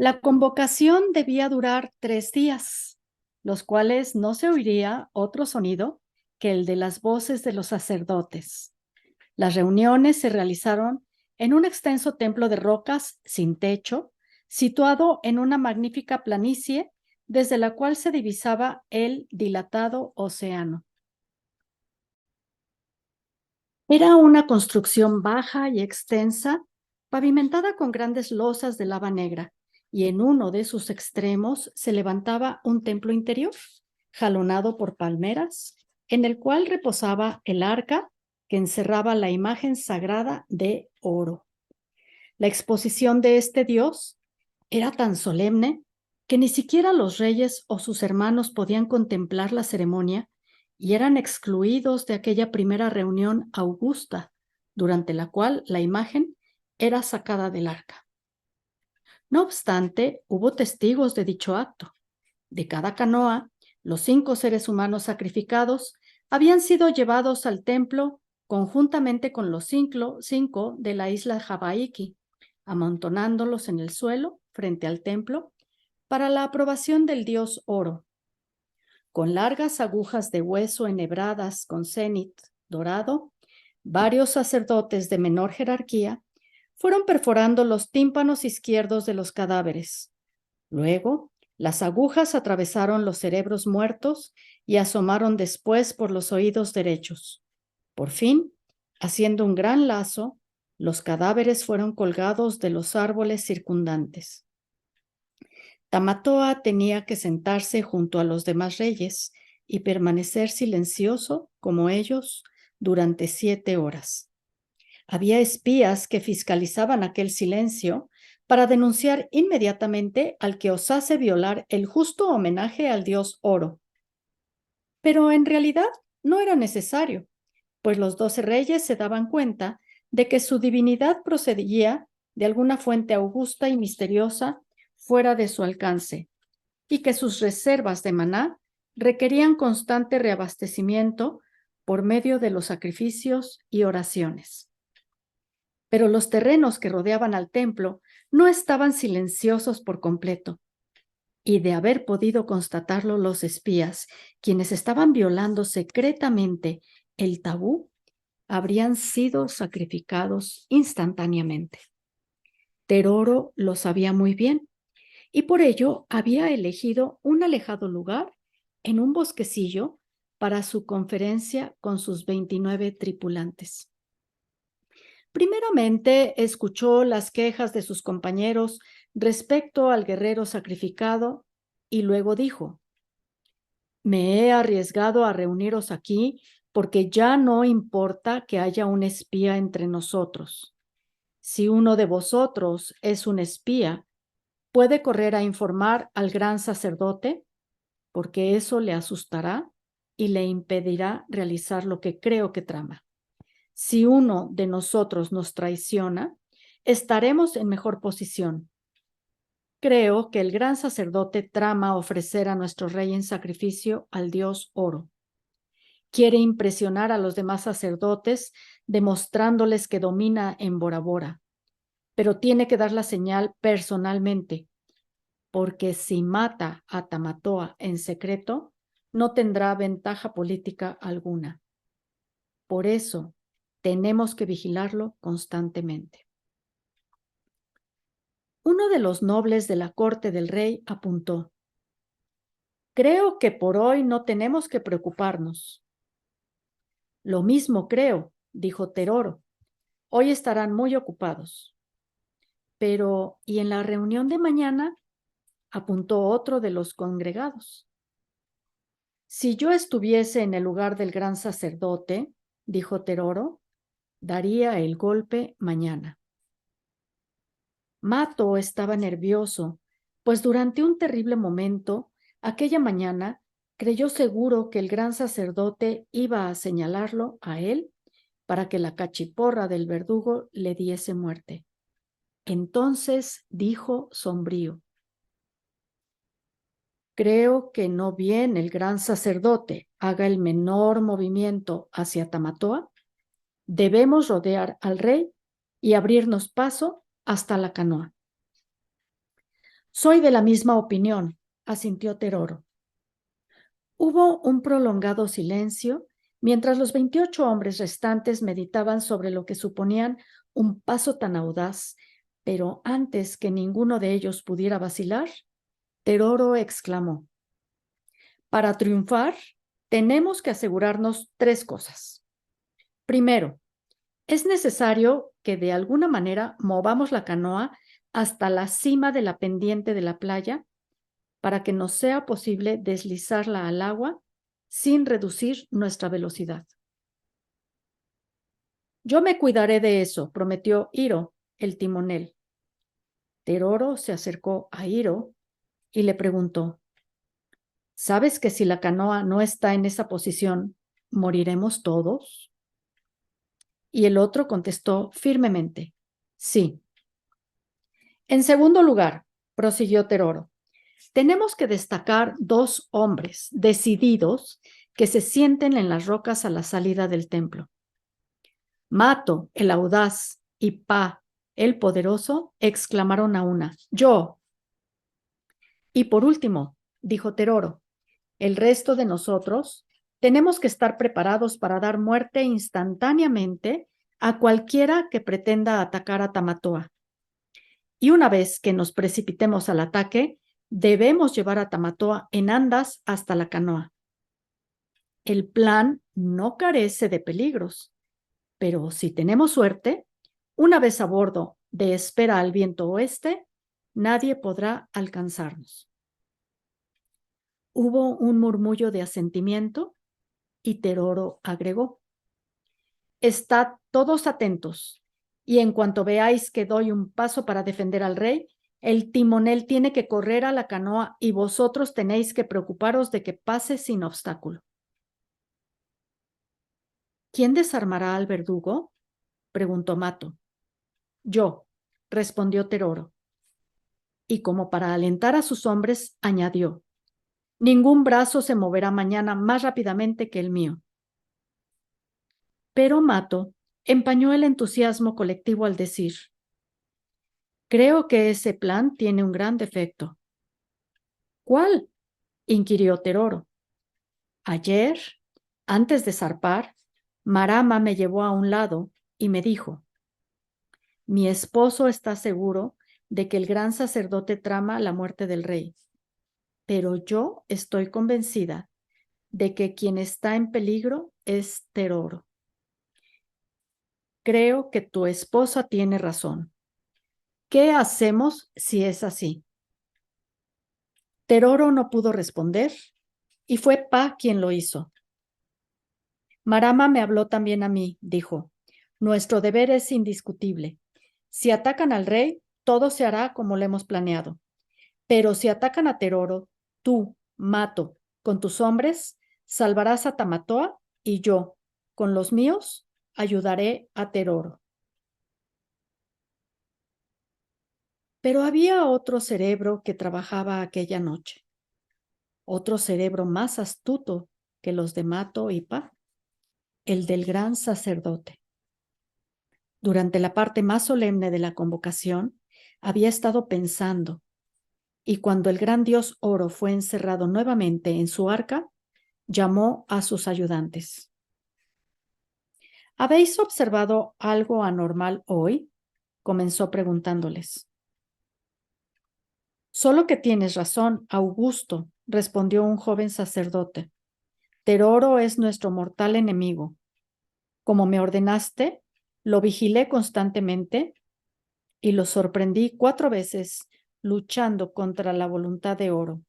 La convocación debía durar 3 días, los cuales no se oiría otro sonido que el de las voces de los sacerdotes. Las reuniones se realizaron en un extenso templo de rocas sin techo, situado en una magnífica planicie desde la cual se divisaba el dilatado océano. Era una construcción baja y extensa, pavimentada con grandes losas de lava negra, y en uno de sus extremos se levantaba un templo interior, jalonado por palmeras, en el cual reposaba el arca que encerraba la imagen sagrada de oro. La exposición de este dios era tan solemne que ni siquiera los reyes o sus hermanos podían contemplar la ceremonia y eran excluidos de aquella primera reunión augusta, durante la cual la imagen era sacada del arca. No obstante, hubo testigos de dicho acto. De cada canoa, los 5 seres humanos sacrificados habían sido llevados al templo conjuntamente con los 5 de la isla Hawaiki, amontonándolos en el suelo frente al templo para la aprobación del dios oro. Con largas agujas de hueso enhebradas con cenit dorado, varios sacerdotes de menor jerarquía fueron perforando los tímpanos izquierdos de los cadáveres. Luego, las agujas atravesaron los cerebros muertos y asomaron después por los oídos derechos. Por fin, haciendo un gran lazo, los cadáveres fueron colgados de los árboles circundantes. Tamatoa tenía que sentarse junto a los demás reyes y permanecer silencioso como ellos durante 7 horas. Había espías que fiscalizaban aquel silencio para denunciar inmediatamente al que osase violar el justo homenaje al dios oro. Pero en realidad no era necesario, pues los 12 reyes se daban cuenta de que su divinidad procedía de alguna fuente augusta y misteriosa fuera de su alcance, y que sus reservas de maná requerían constante reabastecimiento por medio de los sacrificios y oraciones. Pero los terrenos que rodeaban al templo no estaban silenciosos por completo, y de haber podido constatarlo los espías, quienes estaban violando secretamente el tabú, habrían sido sacrificados instantáneamente. Teroro lo sabía muy bien, y por ello había elegido un alejado lugar en un bosquecillo para su conferencia con sus 29 tripulantes. Primeramente, escuchó las quejas de sus compañeros respecto al guerrero sacrificado y luego dijo: me he arriesgado a reuniros aquí porque ya no importa que haya un espía entre nosotros. Si uno de vosotros es un espía, ¿puede correr a informar al gran sacerdote? Porque eso le asustará y le impedirá realizar lo que creo que trama. Si uno de nosotros nos traiciona, estaremos en mejor posición. Creo que el gran sacerdote trama ofrecer a nuestro rey en sacrificio al dios oro. Quiere impresionar a los demás sacerdotes demostrándoles que domina en Bora Bora, pero tiene que dar la señal personalmente, porque si mata a Tamatoa en secreto, no tendrá ventaja política alguna. Por eso, tenemos que vigilarlo constantemente. Uno de los nobles de la corte del rey apuntó: creo que por hoy no tenemos que preocuparnos. Lo mismo creo, dijo Teroro. Hoy estarán muy ocupados. Pero, ¿y en la reunión de mañana? Apuntó otro de los congregados. Si yo estuviese en el lugar del gran sacerdote, dijo Teroro, daría el golpe mañana. Mato estaba nervioso, pues durante un terrible momento, aquella mañana, creyó seguro que el gran sacerdote iba a señalarlo a él para que la cachiporra del verdugo le diese muerte. Entonces dijo sombrío: creo que no bien el gran sacerdote haga el menor movimiento hacia Tamatoa, debemos rodear al rey y abrirnos paso hasta la canoa. Soy de la misma opinión, asintió Teroro. Hubo un prolongado silencio mientras los 28 hombres restantes meditaban sobre lo que suponían un paso tan audaz, pero antes que ninguno de ellos pudiera vacilar, Teroro exclamó: para triunfar, tenemos que asegurarnos 3 cosas. Primero, es necesario que de alguna manera movamos la canoa hasta la cima de la pendiente de la playa para que nos sea posible deslizarla al agua sin reducir nuestra velocidad. Yo me cuidaré de eso, prometió Hiro, el timonel. Teroro se acercó a Hiro y le preguntó: ¿sabes que si la canoa no está en esa posición, moriremos todos? Y el otro contestó firmemente: sí. En segundo lugar, prosiguió Teroro, tenemos que destacar 2 hombres decididos que se sienten en las rocas a la salida del templo. Mato, el audaz, y Pa, el poderoso, exclamaron a una: yo. Y por último, dijo Teroro, el resto de nosotros tenemos que estar preparados para dar muerte instantáneamente a cualquiera que pretenda atacar a Tamatoa. Y una vez que nos precipitemos al ataque, debemos llevar a Tamatoa en andas hasta la canoa. El plan no carece de peligros, pero si tenemos suerte, una vez a bordo de espera al viento oeste, nadie podrá alcanzarnos. Hubo un murmullo de asentimiento y Teroro agregó: estad todos atentos, y en cuanto veáis que doy un paso para defender al rey, el timonel tiene que correr a la canoa y vosotros tenéis que preocuparos de que pase sin obstáculo. ¿Quién desarmará al verdugo?, preguntó Mato. Yo, respondió Teroro. Y como para alentar a sus hombres, añadió: ningún brazo se moverá mañana más rápidamente que el mío. Pero Mato empañó el entusiasmo colectivo al decir: creo que ese plan tiene un gran defecto. ¿Cuál?, inquirió Teroro. Ayer, antes de zarpar, Marama me llevó a un lado y me dijo: mi esposo está seguro de que el gran sacerdote trama la muerte del rey, pero yo estoy convencida de que quien está en peligro es Teroro. Creo que tu esposa tiene razón. ¿Qué hacemos si es así? Teroro no pudo responder y fue Pa quien lo hizo. Marama me habló también a mí, dijo. Nuestro deber es indiscutible. Si atacan al rey, todo se hará como lo hemos planeado. Pero si atacan a Teroro, tú, Mato, con tus hombres, salvarás a Tamatoa y yo, con los míos, ayudaré a Teroro. Pero había otro cerebro que trabajaba aquella noche. Otro cerebro más astuto que los de Mato y Pa, el del gran sacerdote. Durante la parte más solemne de la convocación, había estado pensando, y cuando el gran dios Oro fue encerrado nuevamente en su arca, llamó a sus ayudantes. ¿Habéis observado algo anormal hoy?, comenzó preguntándoles. Solo que tienes razón, Augusto, respondió un joven sacerdote. Teroro es nuestro mortal enemigo. Como me ordenaste, lo vigilé constantemente y lo sorprendí 4 veces luchando contra la voluntad de Oro.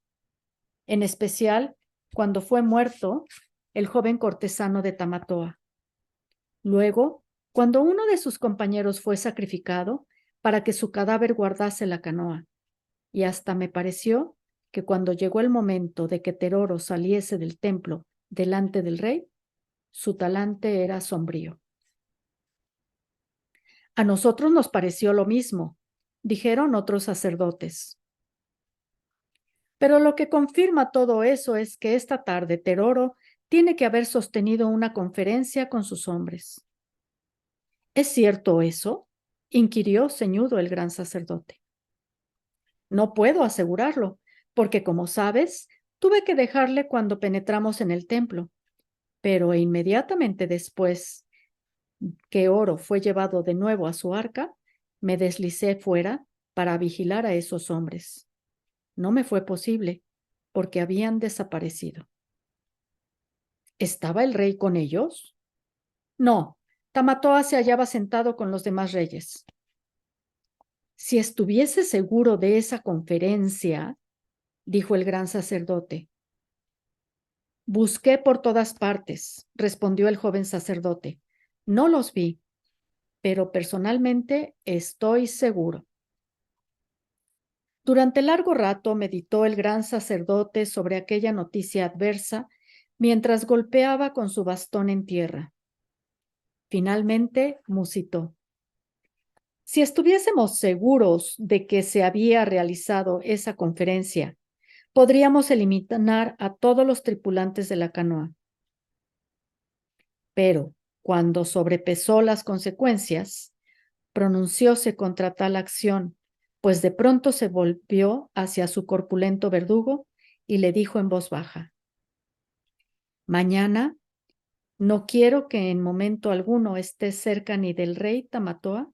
En especial, cuando fue muerto el joven cortesano de Tamatoa. Luego, cuando uno de sus compañeros fue sacrificado para que su cadáver guardase la canoa. Y hasta me pareció que cuando llegó el momento de que Teroro saliese del templo delante del rey, su talante era sombrío. A nosotros nos pareció lo mismo, dijeron otros sacerdotes. Pero lo que confirma todo eso es que esta tarde Teroro tiene que haber sostenido una conferencia con sus hombres. ¿Es cierto eso?, inquirió ceñudo el gran sacerdote. No puedo asegurarlo, porque como sabes, tuve que dejarle cuando penetramos en el templo, pero inmediatamente después que Oro fue llevado de nuevo a su arca, me deslicé fuera para vigilar a esos hombres. No me fue posible, porque habían desaparecido. ¿Estaba el rey con ellos? No, Tamatoa se hallaba sentado con los demás reyes. Si estuviese seguro de esa conferencia, dijo el gran sacerdote. Busqué por todas partes, respondió el joven sacerdote. No los vi, pero personalmente estoy seguro. Durante largo rato meditó el gran sacerdote sobre aquella noticia adversa mientras golpeaba con su bastón en tierra. Finalmente musitó. Si estuviésemos seguros de que se había realizado esa conferencia, podríamos eliminar a todos los tripulantes de la canoa. Pero cuando sobrepesó las consecuencias, pronuncióse contra tal acción, pues de pronto se volvió hacia su corpulento verdugo y le dijo en voz baja: Mañana no quiero que en momento alguno estés cerca ni del rey Tamatoa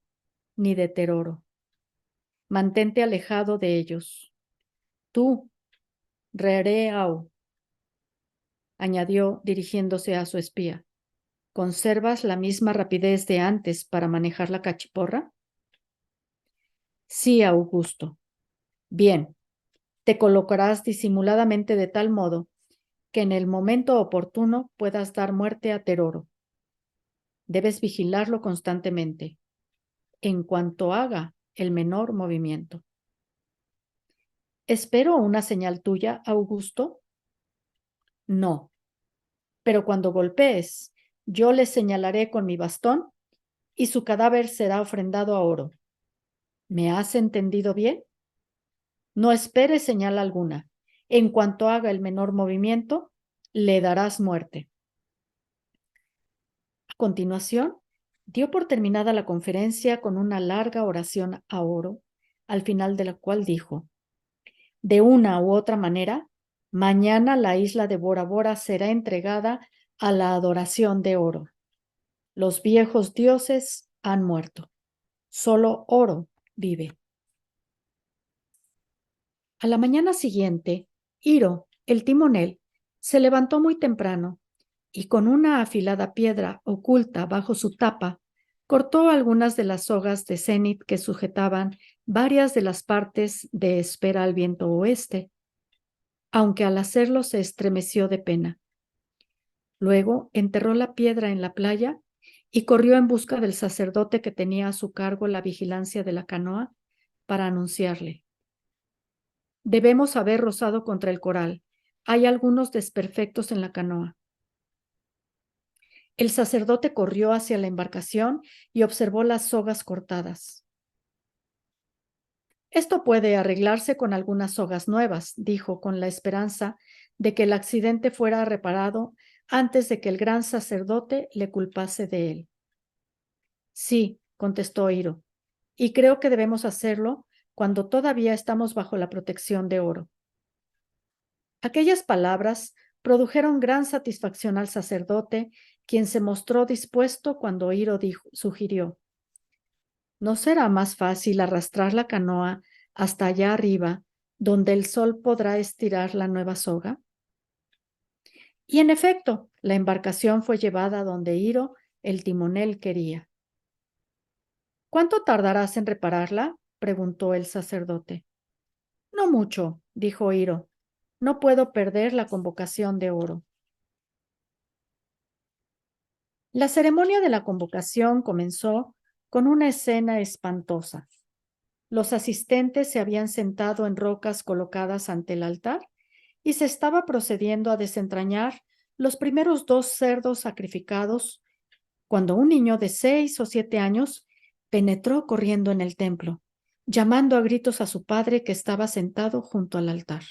ni de Teroro. Mantente alejado de ellos. Tú, Rereau, añadió dirigiéndose a su espía, ¿conservas la misma rapidez de antes para manejar la cachiporra? Sí, Augusto. Bien, te colocarás disimuladamente de tal modo que en el momento oportuno puedas dar muerte a Teroro. Debes vigilarlo constantemente, en cuanto haga el menor movimiento. ¿Espero una señal tuya, Augusto? No, pero cuando golpees, yo le señalaré con mi bastón y su cadáver será ofrendado a Oro. ¿Me has entendido bien? No esperes señal alguna. En cuanto haga el menor movimiento, le darás muerte. A continuación, dio por terminada la conferencia con una larga oración a Oro, al final de la cual dijo: de una u otra manera, mañana la isla de Bora Bora será entregada a la adoración de Oro. Los viejos dioses han muerto. Solo Oro vive. A la mañana siguiente, Hiro, el timonel, se levantó muy temprano y con una afilada piedra oculta bajo su tapa, cortó algunas de las sogas de cenit que sujetaban varias de las partes de espera al viento oeste, aunque al hacerlo se estremeció de pena. Luego enterró la piedra en la playa y corrió en busca del sacerdote que tenía a su cargo la vigilancia de la canoa para anunciarle: debemos haber rozado contra el coral. Hay algunos desperfectos en la canoa. El sacerdote corrió hacia la embarcación y observó las sogas cortadas. Esto puede arreglarse con algunas sogas nuevas, dijo, con la esperanza de que el accidente fuera reparado antes de que el gran sacerdote le culpase de él. Sí, contestó Hiro, y creo que debemos hacerlo cuando todavía estamos bajo la protección de Oro. Aquellas palabras produjeron gran satisfacción al sacerdote, quien se mostró dispuesto cuando Hiro sugirió: ¿no será más fácil arrastrar la canoa hasta allá arriba, donde el sol podrá estirar la nueva soga? Y en efecto, la embarcación fue llevada donde Hiro, el timonel, quería. ¿Cuánto tardarás en repararla?, preguntó el sacerdote. No mucho, dijo Hiro. No puedo perder la convocación de Oro. La ceremonia de la convocación comenzó con una escena espantosa. Los asistentes se habían sentado en rocas colocadas ante el altar y se estaba procediendo a desentrañar los primeros 2 cerdos sacrificados cuando un niño de 6 o 7 años penetró corriendo en el templo, llamando a gritos a su padre que estaba sentado junto al altar.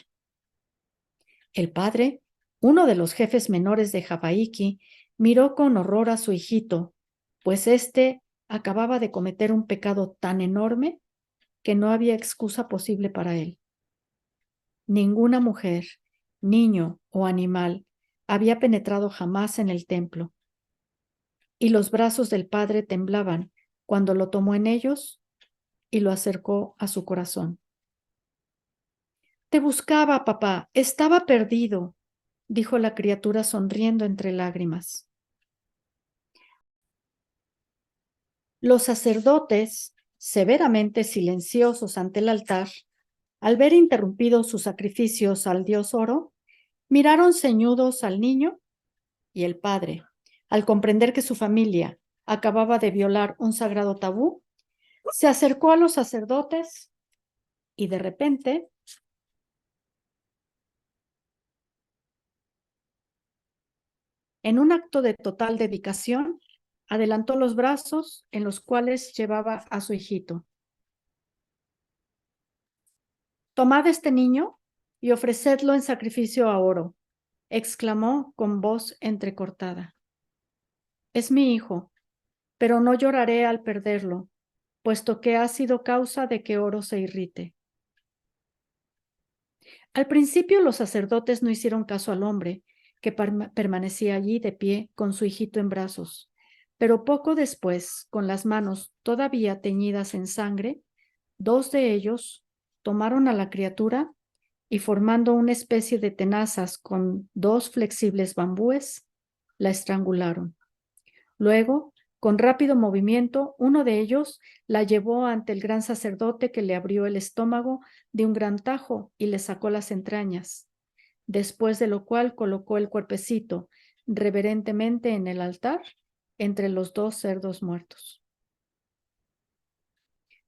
El padre, uno de los jefes menores de Havaiki, miró con horror a su hijito, pues éste acababa de cometer un pecado tan enorme que no había excusa posible para él. Ninguna mujer, niño o animal había penetrado jamás en el templo, y los brazos del padre temblaban cuando lo tomó en ellos y lo acercó a su corazón. Te buscaba, papá, estaba perdido, dijo la criatura sonriendo entre lágrimas. Los sacerdotes, severamente silenciosos ante el altar, al ver interrumpidos sus sacrificios al dios Oro, miraron ceñudos al niño y el padre, al comprender que su familia acababa de violar un sagrado tabú, se acercó a los sacerdotes y de repente, en un acto de total dedicación, adelantó los brazos en los cuales llevaba a su hijito. Tomad este niño y ofrecedlo en sacrificio a Oro, exclamó con voz entrecortada. Es mi hijo, pero no lloraré al perderlo, puesto que ha sido causa de que Oro se irrite. Al principio los sacerdotes no hicieron caso al hombre, que permanecía allí de pie con su hijito en brazos, pero poco después, con las manos todavía teñidas en sangre, dos de ellos tomaron a la criatura y formando una especie de tenazas con dos flexibles bambúes, la estrangularon. Luego, con rápido movimiento, uno de ellos la llevó ante el gran sacerdote, que le abrió el estómago de un gran tajo y le sacó las entrañas, después de lo cual colocó el cuerpecito reverentemente en el altar entre los dos cerdos muertos.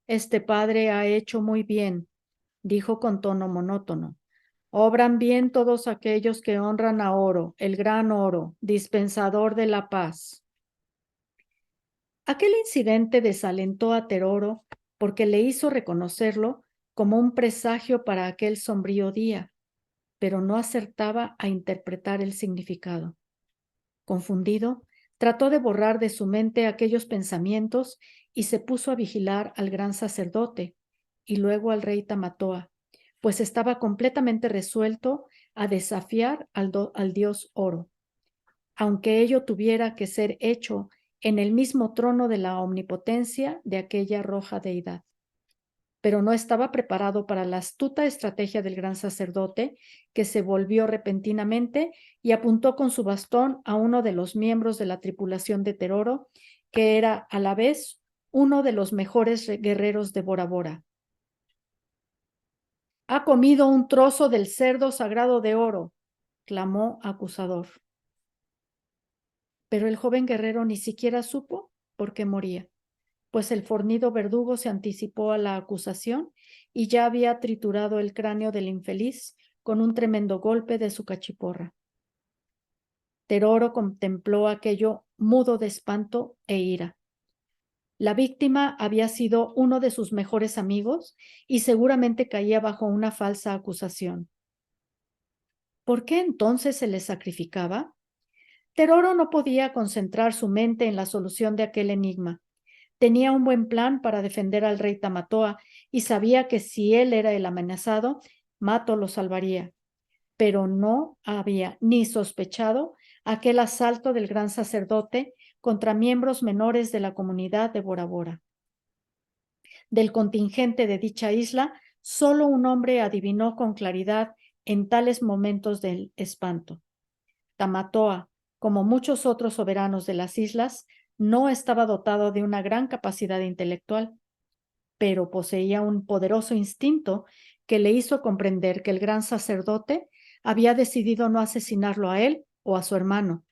Este padre ha hecho muy bien, dijo con tono monótono. Obran bien todos aquellos que honran a Oro, el gran Oro, dispensador de la paz. Aquel incidente desalentó a Teroro porque le hizo reconocerlo como un presagio para aquel sombrío día, pero no acertaba a interpretar el significado. Confundido, trató de borrar de su mente aquellos pensamientos y se puso a vigilar al gran sacerdote y luego al rey Tamatoa, pues estaba completamente resuelto a desafiar al dios Oro, aunque ello tuviera que ser hecho en el mismo trono de la omnipotencia de aquella roja deidad. Pero no estaba preparado para la astuta estrategia del gran sacerdote, que se volvió repentinamente y apuntó con su bastón a uno de los miembros de la tripulación de Teroro, que era a la vez uno de los mejores guerreros de Bora Bora. Ha comido un trozo del cerdo sagrado de Oro, clamó acusador. Pero el joven guerrero ni siquiera supo por qué moría, pues el fornido verdugo se anticipó a la acusación y ya había triturado el cráneo del infeliz con un tremendo golpe de su cachiporra. Teroro contempló aquello mudo de espanto e ira. La víctima había sido uno de sus mejores amigos y seguramente caía bajo una falsa acusación. ¿Por qué entonces se le sacrificaba? Teroro no podía concentrar su mente en la solución de aquel enigma. Tenía un buen plan para defender al rey Tamatoa y sabía que si él era el amenazado, Mato lo salvaría. Pero no había ni sospechado aquel asalto del gran sacerdote contra miembros menores de la comunidad de Bora Bora. Del contingente de dicha isla, solo un hombre adivinó con claridad en tales momentos del espanto. Tamatoa, como muchos otros soberanos de las islas, no estaba dotado de una gran capacidad intelectual, pero poseía un poderoso instinto que le hizo comprender que el gran sacerdote había decidido no asesinarlo a él o a su hermano,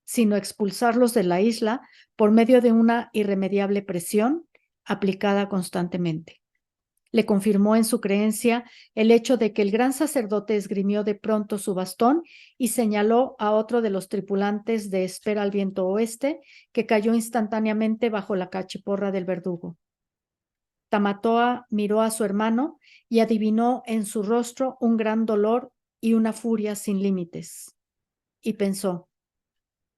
sino expulsarlos de la isla por medio de una irremediable presión aplicada constantemente. Le confirmó en su creencia el hecho de que el gran sacerdote esgrimió de pronto su bastón y señaló a otro de los tripulantes de Espera al Viento Oeste, que cayó instantáneamente bajo la cachiporra del verdugo. Tamatoa miró a su hermano y adivinó en su rostro un gran dolor y una furia sin límites. Y pensó,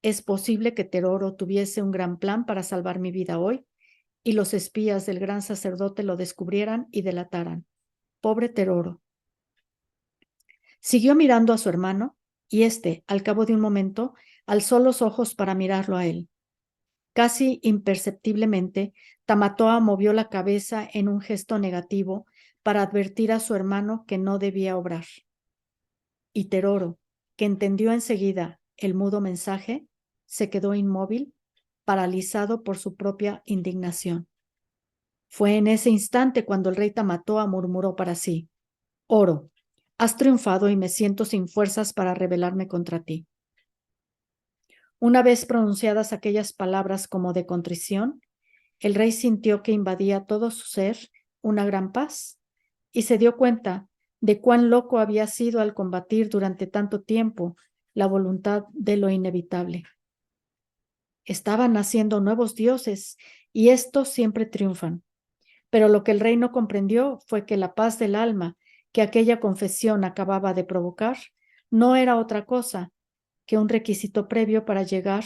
es posible que Teroro tuviese un gran plan para salvar mi vida hoy, y los espías del gran sacerdote lo descubrieran y delataran. Pobre Teroro. Siguió mirando a su hermano y éste, al cabo de un momento, alzó los ojos para mirarlo a él. Casi imperceptiblemente, Tamatoa movió la cabeza en un gesto negativo para advertir a su hermano que no debía obrar. Y Teroro, que entendió enseguida el mudo mensaje, se quedó inmóvil, paralizado por su propia indignación. Fue en ese instante cuando el rey Tamatoa murmuró para sí: Oro, has triunfado y me siento sin fuerzas para rebelarme contra ti. Una vez pronunciadas aquellas palabras como de contrición, el rey sintió que invadía todo su ser una gran paz y se dio cuenta de cuán loco había sido al combatir durante tanto tiempo la voluntad de lo inevitable. Estaban naciendo nuevos dioses y estos siempre triunfan. Pero lo que el rey no comprendió fue que la paz del alma que aquella confesión acababa de provocar no era otra cosa que un requisito previo para llegar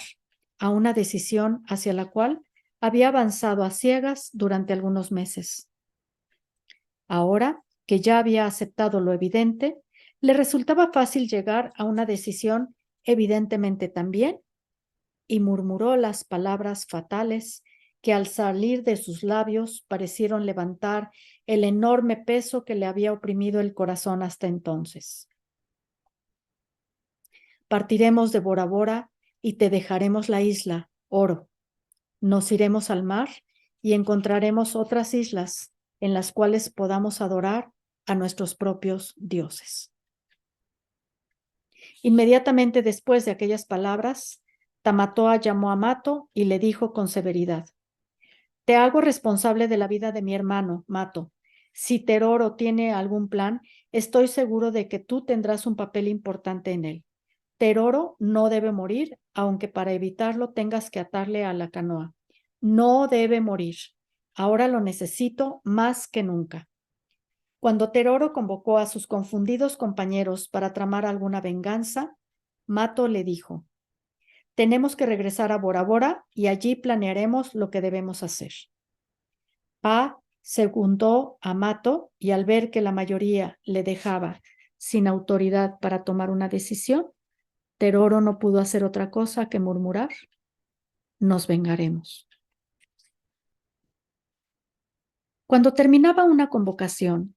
a una decisión hacia la cual había avanzado a ciegas durante algunos meses. Ahora que ya había aceptado lo evidente, le resultaba fácil llegar a una decisión evidentemente también, y murmuró las palabras fatales que al salir de sus labios parecieron levantar el enorme peso que le había oprimido el corazón hasta entonces. Partiremos de Bora Bora y te dejaremos la isla, Oro. Nos iremos al mar y encontraremos otras islas en las cuales podamos adorar a nuestros propios dioses. Inmediatamente después de aquellas palabras, Tamatoa llamó a Mato y le dijo con severidad: Te hago responsable de la vida de mi hermano, Mato. Si Teroro tiene algún plan, estoy seguro de que tú tendrás un papel importante en él. Teroro no debe morir, aunque para evitarlo tengas que atarle a la canoa. No debe morir. Ahora lo necesito más que nunca. Cuando Teroro convocó a sus confundidos compañeros para tramar alguna venganza, Mato le dijo: Tenemos que regresar a Bora Bora y allí planearemos lo que debemos hacer. Pa secundó a Mato y al ver que la mayoría le dejaba sin autoridad para tomar una decisión, Teroro no pudo hacer otra cosa que murmurar: Nos vengaremos. Cuando terminaba una convocación,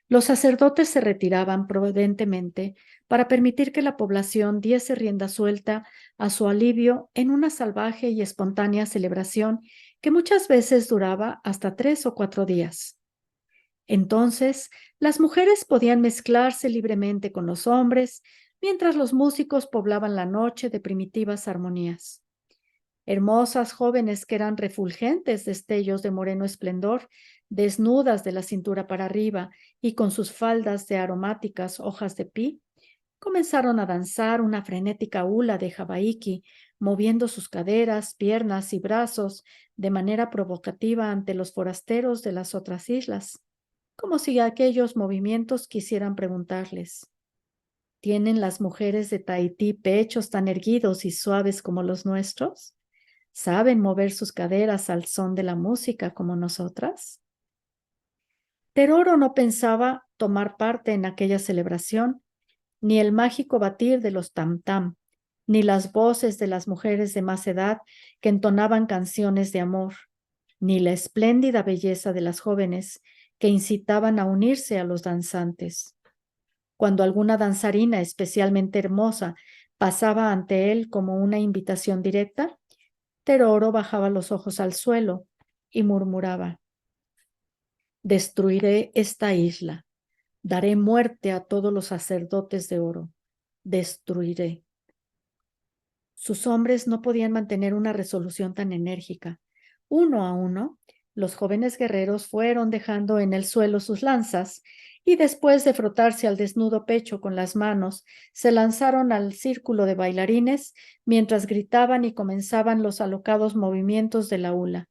los sacerdotes se retiraban prudentemente para permitir que la población diese rienda suelta a su alivio en una salvaje y espontánea celebración que muchas veces duraba hasta 3 o 4 días. Entonces, las mujeres podían mezclarse libremente con los hombres, mientras los músicos poblaban la noche de primitivas armonías. Hermosas jóvenes que eran refulgentes destellos de moreno esplendor, desnudas de la cintura para arriba y con sus faldas de aromáticas hojas de pi, comenzaron a danzar una frenética hula de javaiki, moviendo sus caderas, piernas y brazos de manera provocativa ante los forasteros de las otras islas, como si aquellos movimientos quisieran preguntarles: ¿tienen las mujeres de Tahití pechos tan erguidos y suaves como los nuestros? ¿Saben mover sus caderas al son de la música como nosotras? Teroro no pensaba tomar parte en aquella celebración, ni el mágico batir de los tam-tam, ni las voces de las mujeres de más edad que entonaban canciones de amor, ni la espléndida belleza de las jóvenes que incitaban a unirse a los danzantes. Cuando alguna danzarina especialmente hermosa pasaba ante él como una invitación directa, Teroro bajaba los ojos al suelo y murmuraba: Destruiré esta isla, daré muerte a todos los sacerdotes de oro, destruiré. Sus hombres no podían mantener una resolución tan enérgica. Uno a uno, los jóvenes guerreros fueron dejando en el suelo sus lanzas y después de frotarse al desnudo pecho con las manos, se lanzaron al círculo de bailarines mientras gritaban y comenzaban los alocados movimientos de la hula.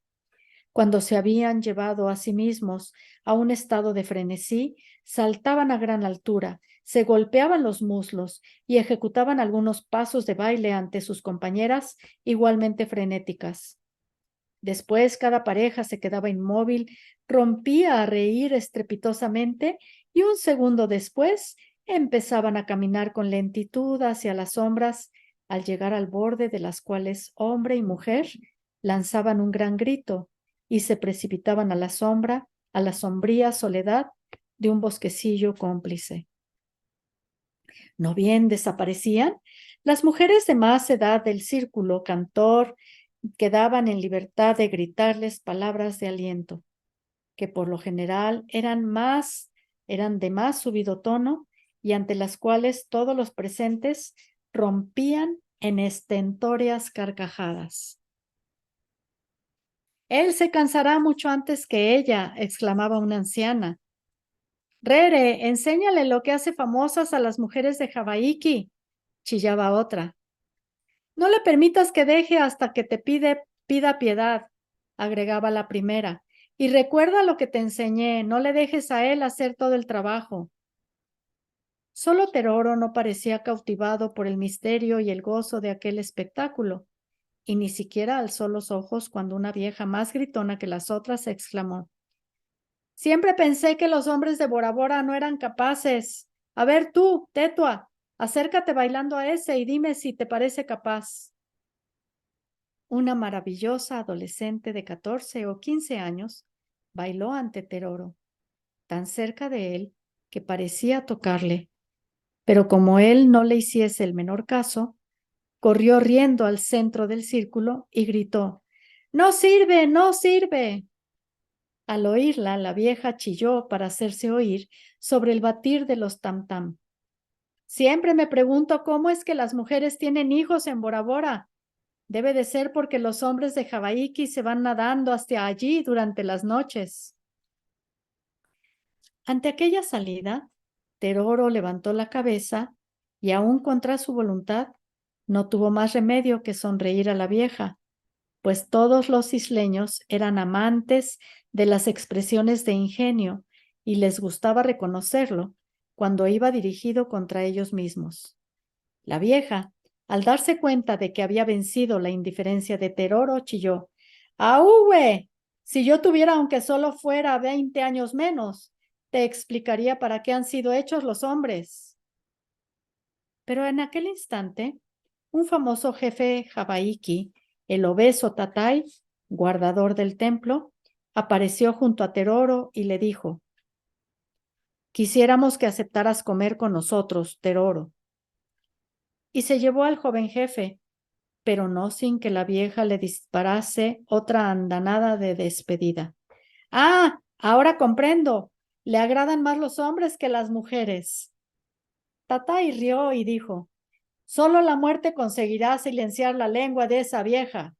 Cuando se habían llevado a sí mismos a un estado de frenesí, saltaban a gran altura, se golpeaban los muslos y ejecutaban algunos pasos de baile ante sus compañeras igualmente frenéticas. Después cada pareja se quedaba inmóvil, rompía a reír estrepitosamente y un segundo después empezaban a caminar con lentitud hacia las sombras, al llegar al borde de las cuales hombre y mujer lanzaban un gran grito y se precipitaban a la sombra, a la sombría soledad de un bosquecillo cómplice. ¿No bien desaparecían? Las mujeres de más edad del círculo cantor quedaban en libertad de gritarles palabras de aliento, que por lo general eran de más subido tono y ante las cuales todos los presentes rompían en estentóreas carcajadas. Él se cansará mucho antes que ella, exclamaba una anciana. Rere, enséñale lo que hace famosas a las mujeres de Javaiki, chillaba otra. No le permitas que deje hasta que te pida piedad, agregaba la primera. Y recuerda lo que te enseñé, no le dejes a él hacer todo el trabajo. Solo Teroro no parecía cautivado por el misterio y el gozo de aquel espectáculo, y ni siquiera alzó los ojos cuando una vieja más gritona que las otras exclamó. Siempre pensé que los hombres de Bora Bora no eran capaces. A ver tú, Tetua, acércate bailando a ese y dime si te parece capaz. Una maravillosa adolescente de 14 o 15 años bailó ante Teroro, tan cerca de él que parecía tocarle, pero como él no le hiciese el menor caso, corrió riendo al centro del círculo y gritó, ¡No sirve, no sirve! Al oírla, la vieja chilló para hacerse oír sobre el batir de los tam-tam. Siempre me pregunto cómo es que las mujeres tienen hijos en Bora Bora. Debe de ser porque los hombres de Javaiki se van nadando hasta allí durante las noches. Ante aquella salida, Teroro levantó la cabeza y aún contra su voluntad, no tuvo más remedio que sonreír a la vieja, pues todos los isleños eran amantes de las expresiones de ingenio y les gustaba reconocerlo cuando iba dirigido contra ellos mismos. La vieja, al darse cuenta de que había vencido la indiferencia de Teroro, chilló, ¡Ahúe! Si yo tuviera aunque solo fuera 20 años menos, te explicaría para qué han sido hechos los hombres. Pero en aquel instante, un famoso jefe javaiki, el obeso Tatai, guardador del templo, apareció junto a Teroro y le dijo, quisiéramos que aceptaras comer con nosotros, Teroro. Y se llevó al joven jefe, pero no sin que la vieja le disparase otra andanada de despedida. ¡Ah! Ahora comprendo. Le agradan más los hombres que las mujeres. Tatai rió y dijo, solo la muerte conseguirá silenciar la lengua de esa vieja.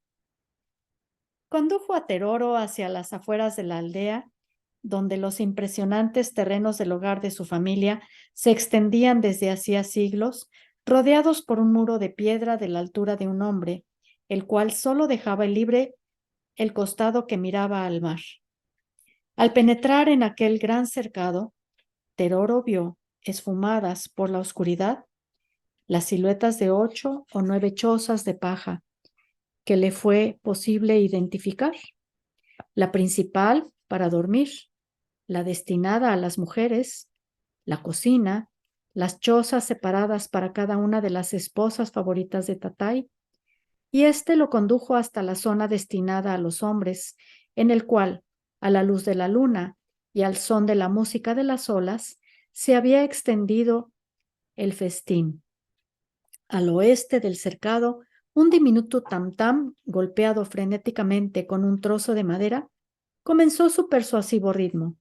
Condujo a Teroro hacia las afueras de la aldea, donde los impresionantes terrenos del hogar de su familia se extendían desde hacía siglos, rodeados por un muro de piedra de la altura de un hombre, el cual solo dejaba libre el costado que miraba al mar. Al penetrar en aquel gran cercado, Teroro vio, esfumadas por la oscuridad, las siluetas de 8 o 9 chozas de paja que le fue posible identificar. La principal para dormir, la destinada a las mujeres, la cocina, las chozas separadas para cada una de las esposas favoritas de Tatai, y éste lo condujo hasta la zona destinada a los hombres, en el cual, a la luz de la luna y al son de la música de las olas, se había extendido el festín. Al oeste del cercado, un diminuto tam-tam, golpeado frenéticamente con un trozo de madera, comenzó su persuasivo ritmo,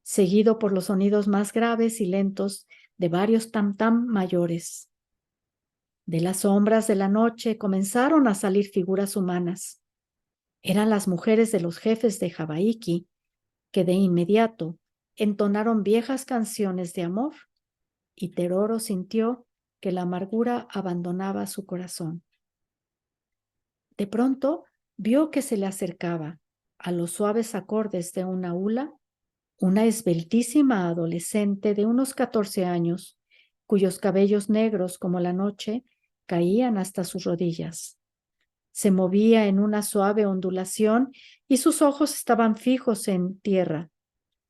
seguido por los sonidos más graves y lentos de varios tam-tam mayores. De las sombras de la noche comenzaron a salir figuras humanas. Eran las mujeres de los jefes de Javaiki, que de inmediato entonaron viejas canciones de amor, y Teroro sintió que la amargura abandonaba su corazón. De pronto vio que se le acercaba, a los suaves acordes de una hula, una esbeltísima adolescente de unos 14 años, cuyos cabellos negros como la noche caían hasta sus rodillas. Se movía en una suave ondulación y sus ojos estaban fijos en tierra.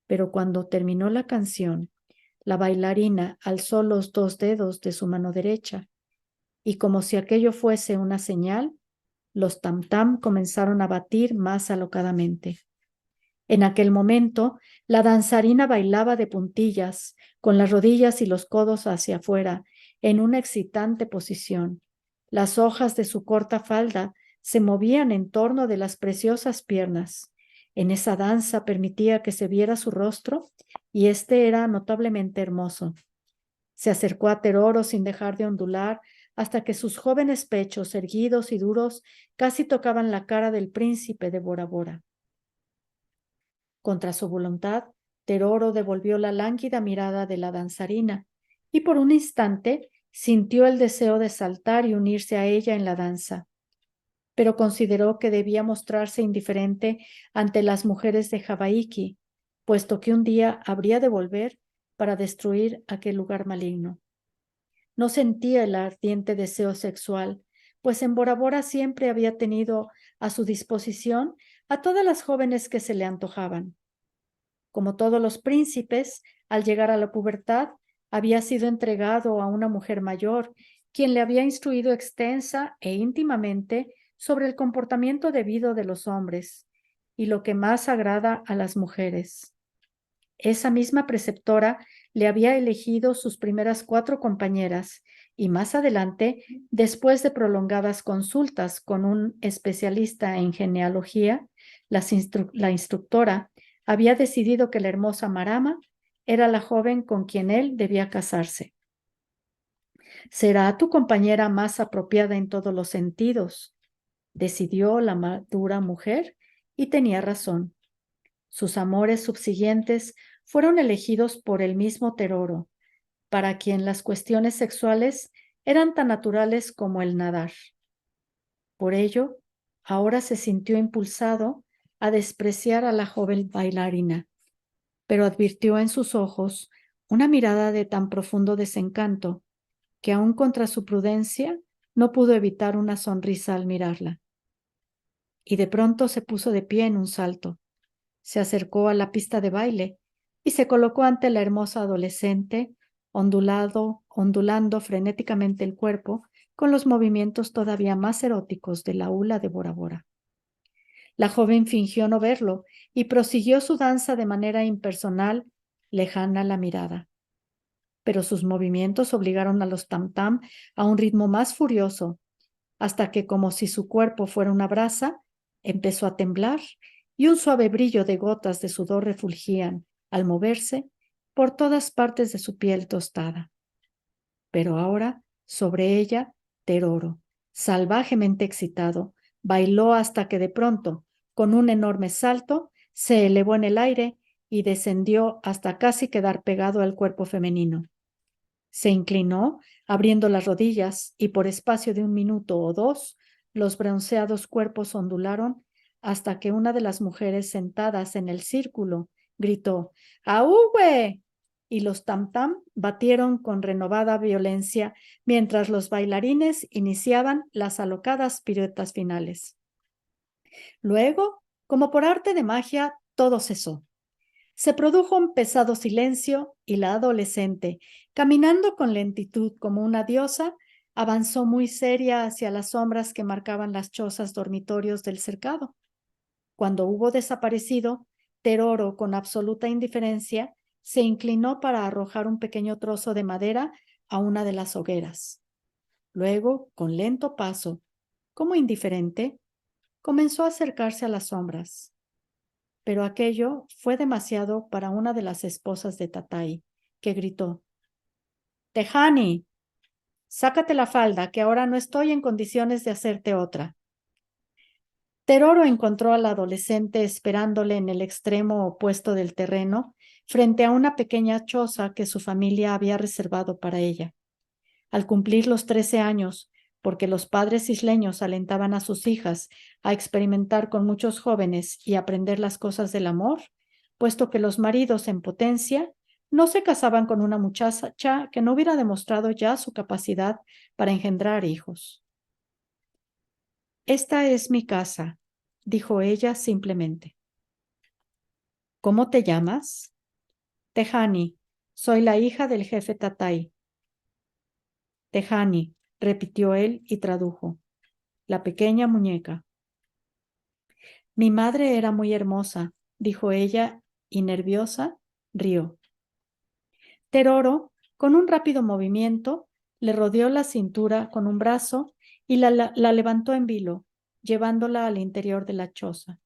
Pero cuando terminó la canción, la bailarina alzó los 2 dedos de su mano derecha y como si aquello fuese una señal, los tam-tam comenzaron a batir más alocadamente. En aquel momento, la danzarina bailaba de puntillas, con las rodillas y los codos hacia afuera, en una excitante posición. Las hojas de su corta falda se movían en torno de las preciosas piernas. En esa danza permitía que se viera su rostro y este era notablemente hermoso. Se acercó a Teroro sin dejar de ondular hasta que sus jóvenes pechos, erguidos y duros, casi tocaban la cara del príncipe de Bora Bora. Contra su voluntad, Teroro devolvió la lánguida mirada de la danzarina y por un instante sintió el deseo de saltar y unirse a ella en la danza, pero consideró que debía mostrarse indiferente ante las mujeres de Hawaiki, puesto que un día habría de volver para destruir aquel lugar maligno. No sentía el ardiente deseo sexual, pues en Bora Bora siempre había tenido a su disposición a todas las jóvenes que se le antojaban. Como todos los príncipes, al llegar a la pubertad, había sido entregado a una mujer mayor, quien le había instruido extensa e íntimamente sobre el comportamiento debido de los hombres y lo que más agrada a las mujeres. Esa misma preceptora le había elegido sus primeras 4 compañeras y más adelante, después de prolongadas consultas con un especialista en genealogía, la instructora había decidido que la hermosa Marama era la joven con quien él debía casarse. Será tu compañera más apropiada en todos los sentidos, decidió la madura mujer y tenía razón. Sus amores subsiguientes fueron elegidos por el mismo Teroro, para quien las cuestiones sexuales eran tan naturales como el nadar. Por ello, ahora se sintió impulsado a despreciar a la joven bailarina, pero advirtió en sus ojos una mirada de tan profundo desencanto que aun contra su prudencia no pudo evitar una sonrisa al mirarla. Y de pronto se puso de pie en un salto. Se acercó a la pista de baile y se colocó ante la hermosa adolescente, ondulando frenéticamente el cuerpo con los movimientos todavía más eróticos de la hula de Bora Bora. La joven fingió no verlo y prosiguió su danza de manera impersonal, lejana a la mirada. Pero sus movimientos obligaron a los tam-tam a un ritmo más furioso, hasta que, como si su cuerpo fuera una brasa, empezó a temblar y un suave brillo de gotas de sudor refulgían, al moverse, por todas partes de su piel tostada. Pero ahora, sobre ella, Teroro, salvajemente excitado, bailó hasta que de pronto, con un enorme salto, se elevó en el aire y descendió hasta casi quedar pegado al cuerpo femenino. Se inclinó, abriendo las rodillas, y por espacio de 1 minuto o 2, los bronceados cuerpos ondularon hasta que una de las mujeres sentadas en el círculo gritó ¡Ahúhue! Y los tam-tam batieron con renovada violencia mientras los bailarines iniciaban las alocadas piruetas finales. Luego, como por arte de magia, todo cesó. Se produjo un pesado silencio y la adolescente, caminando con lentitud como una diosa, avanzó muy seria hacia las sombras que marcaban las chozas dormitorios del cercado. Cuando hubo desaparecido, Teroro, con absoluta indiferencia, se inclinó para arrojar un pequeño trozo de madera a una de las hogueras. Luego, con lento paso, como indiferente, comenzó a acercarse a las sombras. Pero aquello fue demasiado para una de las esposas de Tatai, que gritó: «Tejani, sácate la falda, que ahora no estoy en condiciones de hacerte otra». Teroro encontró a la adolescente esperándole en el extremo opuesto del terreno, frente a una pequeña choza que su familia había reservado para ella. Al cumplir los 13 años, porque los padres isleños alentaban a sus hijas a experimentar con muchos jóvenes y aprender las cosas del amor, puesto que los maridos en potencia no se casaban con una muchacha que no hubiera demostrado ya su capacidad para engendrar hijos. Esta es mi casa, dijo ella simplemente. ¿Cómo te llamas? Tejani, soy la hija del jefe Tatay. Tejani, repitió él y tradujo. La pequeña muñeca. Mi madre era muy hermosa, dijo ella, y nerviosa, rió. Teroro, con un rápido movimiento, le rodeó la cintura con un brazo y la levantó en vilo, llevándola al interior de la choza.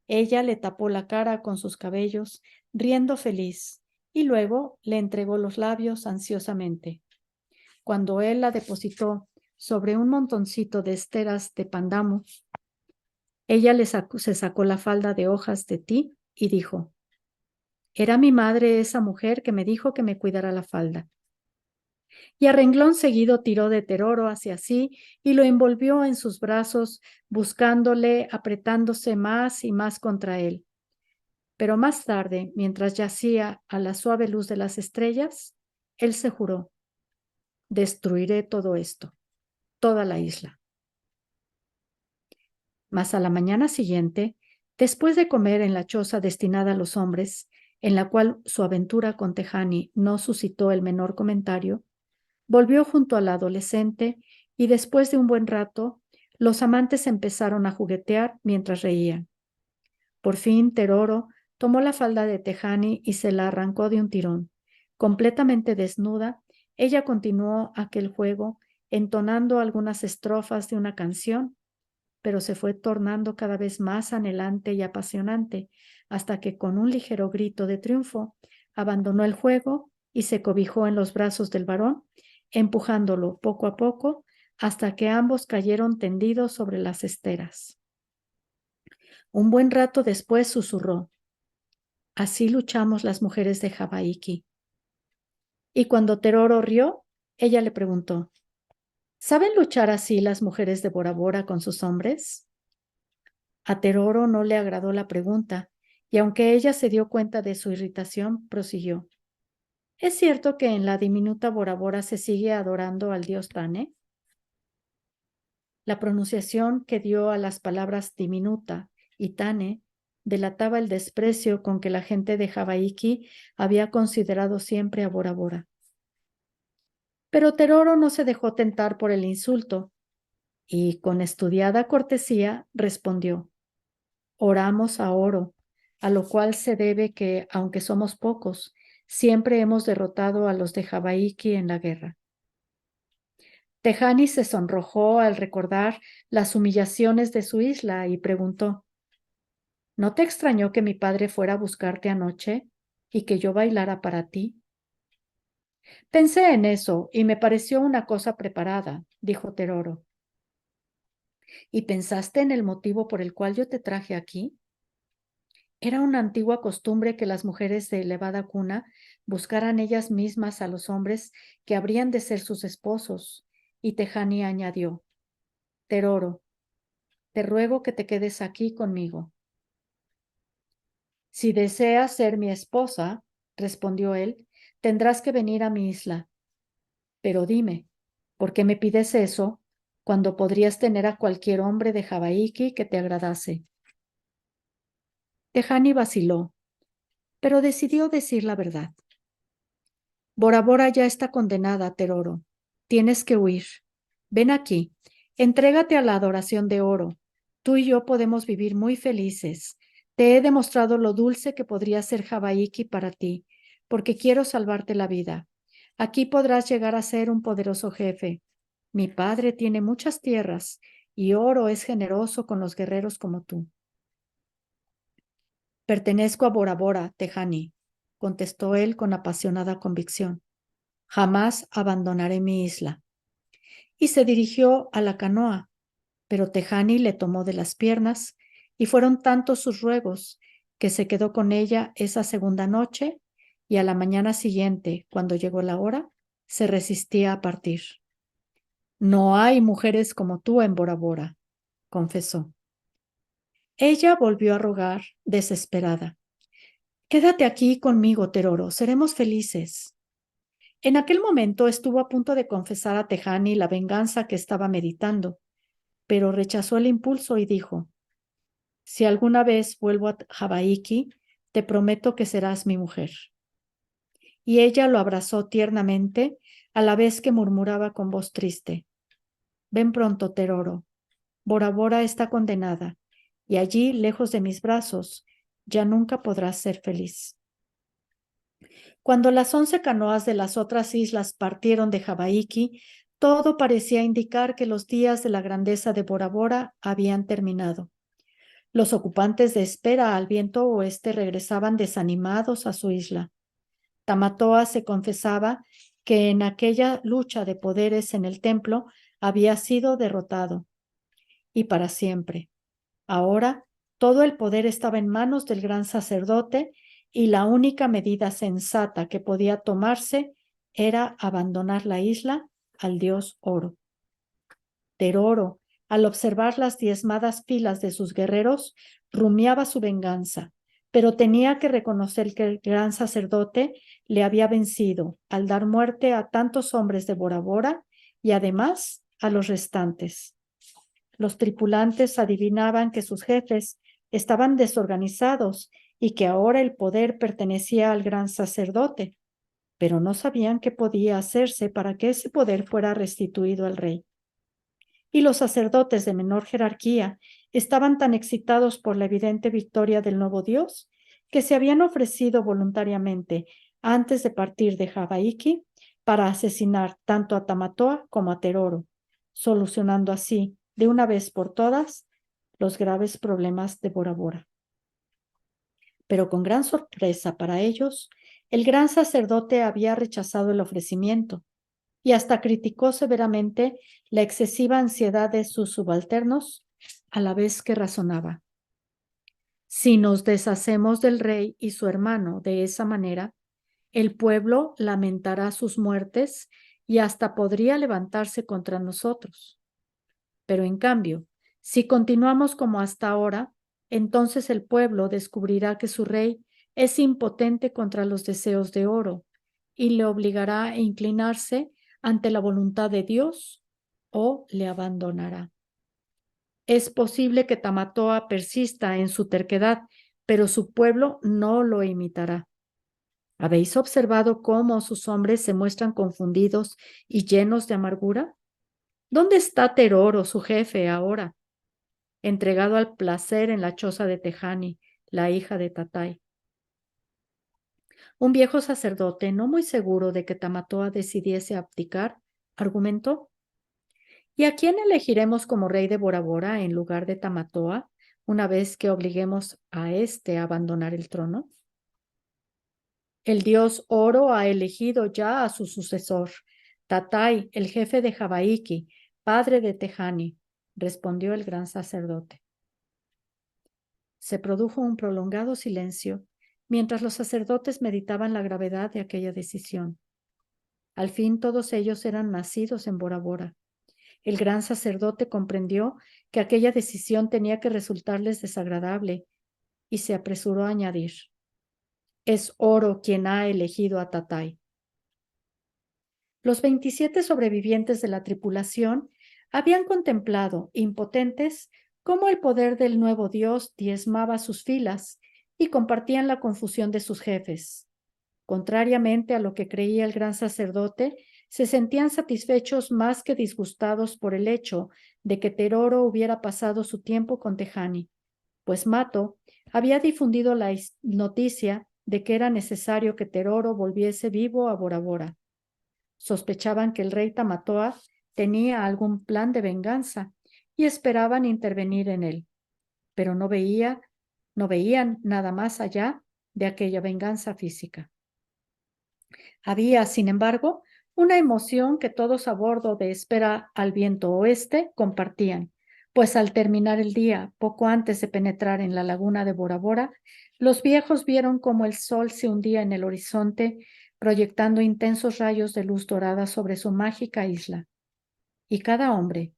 Ella le tapó la cara con sus cabellos, riendo feliz, y luego le entregó los labios ansiosamente. Cuando él la depositó sobre un montoncito de esteras de pandamu, ella se sacó la falda de hojas de ti y dijo, era mi madre esa mujer que me dijo que me cuidara la falda. Y a renglón seguido tiró de Teroro hacia sí y lo envolvió en sus brazos, buscándole, apretándose más y más contra él. Pero más tarde, mientras yacía a la suave luz de las estrellas, él se juró, destruiré todo esto, toda la isla. Mas a la mañana siguiente, después de comer en la choza destinada a los hombres, en la cual su aventura con Tejani no suscitó el menor comentario, volvió junto a la adolescente y después de un buen rato, los amantes empezaron a juguetear mientras reían. Por fin, Teroro tomó la falda de Tejani y se la arrancó de un tirón. Completamente desnuda, ella continuó aquel juego, entonando algunas estrofas de una canción, pero se fue tornando cada vez más anhelante y apasionante, hasta que con un ligero grito de triunfo abandonó el juego y se cobijó en los brazos del varón, empujándolo poco a poco hasta que ambos cayeron tendidos sobre las esteras. Un buen rato después susurró, así luchamos las mujeres de Jabaiki. Y cuando Teroro rió, ella le preguntó, ¿saben luchar así las mujeres de Bora Bora con sus hombres? A Teroro no le agradó la pregunta, y aunque ella se dio cuenta de su irritación, prosiguió. ¿Es cierto que en la diminuta Bora Bora se sigue adorando al dios Tane? La pronunciación que dio a las palabras diminuta y Tane delataba el desprecio con que la gente de Jabaiki había considerado siempre a Bora Bora. Pero Teroro no se dejó tentar por el insulto y, con estudiada cortesía, respondió, oramos a Oro, a lo cual se debe que, aunque somos pocos, siempre hemos derrotado a los de Jabaiki en la guerra. Tejani se sonrojó al recordar las humillaciones de su isla y preguntó, ¿no te extrañó que mi padre fuera a buscarte anoche y que yo bailara para ti? Pensé en eso y me pareció una cosa preparada, dijo Teroro. ¿Y pensaste en el motivo por el cual yo te traje aquí? Era una antigua costumbre que las mujeres de elevada cuna buscaran ellas mismas a los hombres que habrían de ser sus esposos, y Tejani añadió, Teroro, te ruego que te quedes aquí conmigo. Si deseas ser mi esposa, respondió él, tendrás que venir a mi isla. Pero dime, ¿por qué me pides eso cuando podrías tener a cualquier hombre de Jabaiki que te agradase? Tejani vaciló, pero decidió decir la verdad. Bora Bora ya está condenada, Teroro. Tienes que huir. Ven aquí, entrégate a la adoración de Oro. Tú y yo podemos vivir muy felices. Te he demostrado lo dulce que podría ser Jabaiki para ti, porque quiero salvarte la vida. Aquí podrás llegar a ser un poderoso jefe. Mi padre tiene muchas tierras y Oro es generoso con los guerreros como tú. Pertenezco a Bora Bora, Tejani, contestó él con apasionada convicción. Jamás abandonaré mi isla. Y se dirigió a la canoa, pero Tejani le tomó de las piernas y fueron tantos sus ruegos que se quedó con ella esa segunda noche y a la mañana siguiente, cuando llegó la hora, se resistía a partir. No hay mujeres como tú en Bora Bora, confesó. Ella volvió a rogar, desesperada. Quédate aquí conmigo, Teroro, seremos felices. En aquel momento estuvo a punto de confesar a Tejani la venganza que estaba meditando, pero rechazó el impulso y dijo: si alguna vez vuelvo a Hawaiki, te prometo que serás mi mujer. Y ella lo abrazó tiernamente, a la vez que murmuraba con voz triste: ven pronto, Teroro. Bora Bora está condenada, y allí, lejos de mis brazos, ya nunca podrás ser feliz. Cuando las 11 canoas de las otras islas partieron de Hawaiki, todo parecía indicar que los días de la grandeza de Bora Bora habían terminado. Los ocupantes de espera al viento oeste regresaban desanimados a su isla. Tamatoa se confesaba que en aquella lucha de poderes en el templo había sido derrotado, y para siempre. Ahora todo el poder estaba en manos del gran sacerdote y la única medida sensata que podía tomarse era abandonar la isla al dios Oro. Teroro, al observar las diezmadas filas de sus guerreros, rumiaba su venganza, pero tenía que reconocer que el gran sacerdote le había vencido al dar muerte a tantos hombres de Bora Bora y además a los restantes. Los tripulantes adivinaban que sus jefes estaban desorganizados y que ahora el poder pertenecía al gran sacerdote, pero no sabían qué podía hacerse para que ese poder fuera restituido al rey. Y los sacerdotes de menor jerarquía estaban tan excitados por la evidente victoria del nuevo Dios que se habían ofrecido voluntariamente antes de partir de Hawaiki para asesinar tanto a Tamatoa como a Teroro, solucionando así de una vez por todas los graves problemas de Bora Bora. Pero con gran sorpresa para ellos, el gran sacerdote había rechazado el ofrecimiento y hasta criticó severamente la excesiva ansiedad de sus subalternos, a la vez que razonaba: si nos deshacemos del rey y su hermano de esa manera, el pueblo lamentará sus muertes y hasta podría levantarse contra nosotros. Pero en cambio, si continuamos como hasta ahora, entonces el pueblo descubrirá que su rey es impotente contra los deseos de Oro y le obligará a inclinarse ante la voluntad de Dios o le abandonará. Es posible que Tamatoa persista en su terquedad, pero su pueblo no lo imitará. ¿Habéis observado cómo sus hombres se muestran confundidos y llenos de amargura? ¿Dónde está Teroro, su jefe, ahora? Entregado al placer en la choza de Tejani, la hija de Tatai. Un viejo sacerdote, no muy seguro de que Tamatoa decidiese abdicar, argumentó: ¿y a quién elegiremos como rey de Bora Bora en lugar de Tamatoa, una vez que obliguemos a éste a abandonar el trono? El dios Oro ha elegido ya a su sucesor, Tatai, el jefe de Hawaiki, padre de Tejani, respondió el gran sacerdote. Se produjo un prolongado silencio mientras los sacerdotes meditaban la gravedad de aquella decisión. Al fin todos ellos eran nacidos en Bora Bora. El gran sacerdote comprendió que aquella decisión tenía que resultarles desagradable y se apresuró a añadir: es Oro quien ha elegido a Tatai. Los 27 sobrevivientes de la tripulación habían contemplado, impotentes, cómo el poder del nuevo Dios diezmaba sus filas y compartían la confusión de sus jefes. Contrariamente a lo que creía el gran sacerdote, se sentían satisfechos más que disgustados por el hecho de que Teroro hubiera pasado su tiempo con Tejani, pues Mato había difundido la noticia de que era necesario que Teroro volviese vivo a Bora Bora. Sospechaban que el rey Tamatoa tenía algún plan de venganza y esperaban intervenir en él, pero no veían nada más allá de aquella venganza física. Había, sin embargo, una emoción que todos a bordo de Espera al Viento Oeste compartían, pues al terminar el día, poco antes de penetrar en la laguna de Bora Bora, los viejos vieron cómo el sol se hundía en el horizonte, proyectando intensos rayos de luz dorada sobre su mágica isla. Y cada hombre,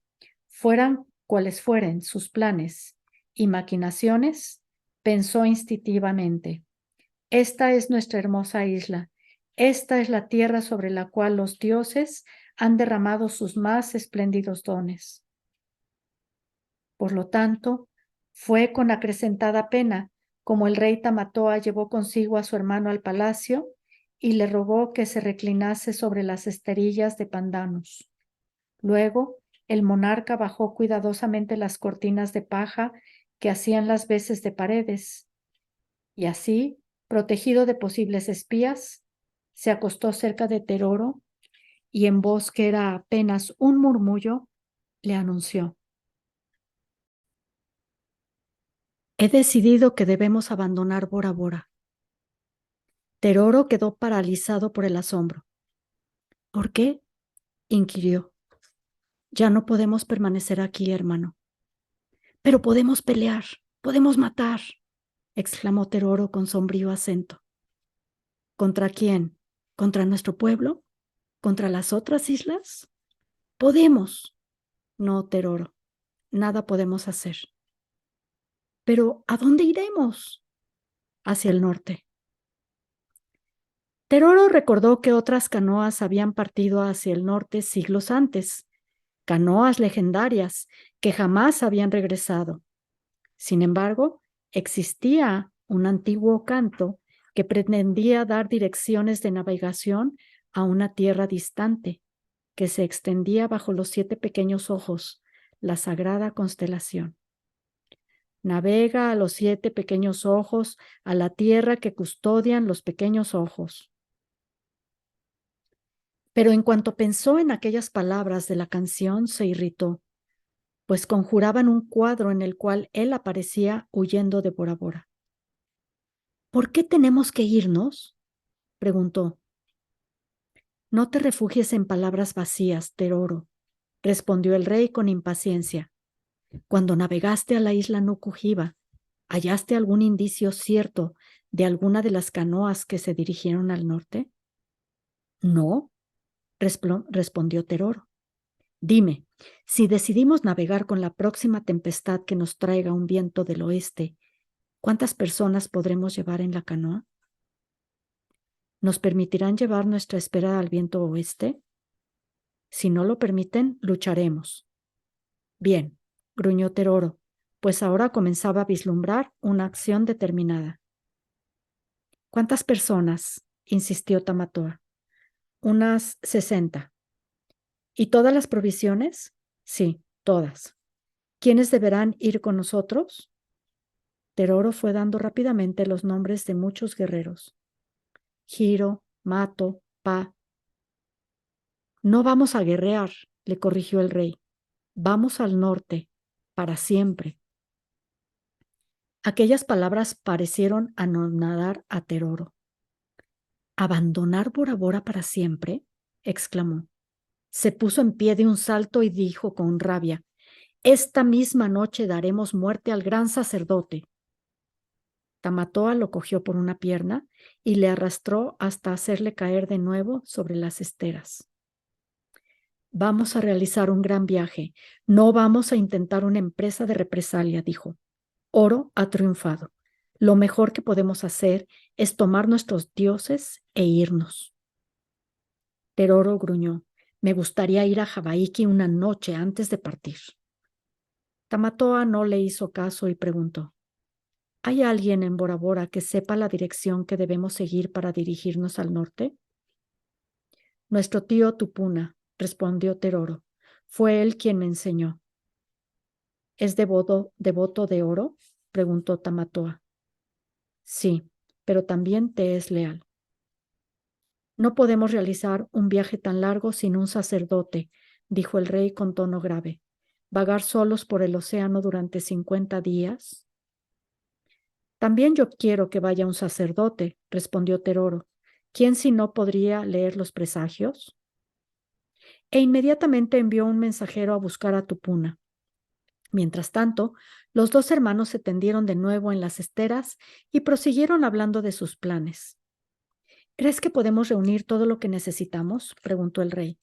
fueran cuales fueren sus planes y maquinaciones, pensó instintivamente: esta es nuestra hermosa isla. Esta es la tierra sobre la cual los dioses han derramado sus más espléndidos dones. Por lo tanto, fue con acrecentada pena como el rey Tamatoa llevó consigo a su hermano al palacio y le rogó que se reclinase sobre las esterillas de pandanus. Luego, el monarca bajó cuidadosamente las cortinas de paja que hacían las veces de paredes, y así, protegido de posibles espías, se acostó cerca de Teroro y en voz que era apenas un murmullo, le anunció: He decidido que debemos abandonar Bora Bora. Teroro quedó paralizado por el asombro. ¿Por qué? Inquirió. Ya no podemos permanecer aquí, hermano. Pero podemos pelear, podemos matar, exclamó Teroro con sombrío acento. ¿Contra quién? ¿Contra nuestro pueblo? ¿Contra las otras islas? Podemos. No, Teroro, nada podemos hacer. Pero, ¿a dónde iremos? Hacia el norte. Teroro recordó que otras canoas habían partido hacia el norte siglos antes, canoas legendarias que jamás habían regresado. Sin embargo, existía un antiguo canto que pretendía dar direcciones de navegación a una tierra distante, que se extendía bajo los 7 pequeños ojos, la sagrada constelación. Navega a los 7 pequeños ojos, a la tierra que custodian los pequeños ojos. Pero en cuanto pensó en aquellas palabras de la canción, se irritó, pues conjuraban un cuadro en el cual él aparecía huyendo de Bora Bora. ¿Por qué tenemos que irnos? Preguntó. No te refugies en palabras vacías, Teroro, respondió el rey con impaciencia. Cuando navegaste a la isla Nukuhiva, ¿hallaste algún indicio cierto de alguna de las canoas que se dirigieron al norte? No, respondió Teroro. Dime, si decidimos navegar con la próxima tempestad que nos traiga un viento del oeste, ¿cuántas personas podremos llevar en la canoa? ¿Nos permitirán llevar nuestra espera al viento oeste? Si no lo permiten, lucharemos. Bien, gruñó Teroro, pues ahora comenzaba a vislumbrar una acción determinada. ¿Cuántas personas? Insistió Tamatoa. Unas 60. ¿Y todas las provisiones? Sí, todas. ¿Quiénes deberán ir con nosotros? Teroro fue dando rápidamente los nombres de muchos guerreros. Hiro, Mato, Pa. No vamos a guerrear, le corrigió el rey. Vamos al norte, para siempre. Aquellas palabras parecieron anonadar a Teroro. ¿Abandonar Bora Bora para siempre? Exclamó. Se puso en pie de un salto y dijo con rabia: Esta misma noche daremos muerte al gran sacerdote. Tamatoa lo cogió por una pierna y le arrastró hasta hacerle caer de nuevo sobre las esteras. Vamos a realizar un gran viaje. No vamos a intentar una empresa de represalia, dijo. Oro ha triunfado. Lo mejor que podemos hacer es tomar nuestros dioses e irnos. Teroro gruñó. Me gustaría ir a Hawaiki una noche antes de partir. Tamatoa no le hizo caso y preguntó: ¿Hay alguien en Bora Bora que sepa la dirección que debemos seguir para dirigirnos al norte? Nuestro tío Tupuna, respondió Teroro. Fue él quien me enseñó. ¿Es devoto de oro? Preguntó Tamatoa. Sí, pero también te es leal. No podemos realizar un viaje tan largo sin un sacerdote, dijo el rey con tono grave. ¿Vagar solos por el océano durante 50 días? También yo quiero que vaya un sacerdote, respondió Teroro. ¿Quién si no podría leer los presagios? E inmediatamente envió un mensajero a buscar a Tupuna. Mientras tanto, los 2 hermanos se tendieron de nuevo en las esteras y prosiguieron hablando de sus planes. ¿Crees que podemos reunir todo lo que necesitamos?, preguntó el rey.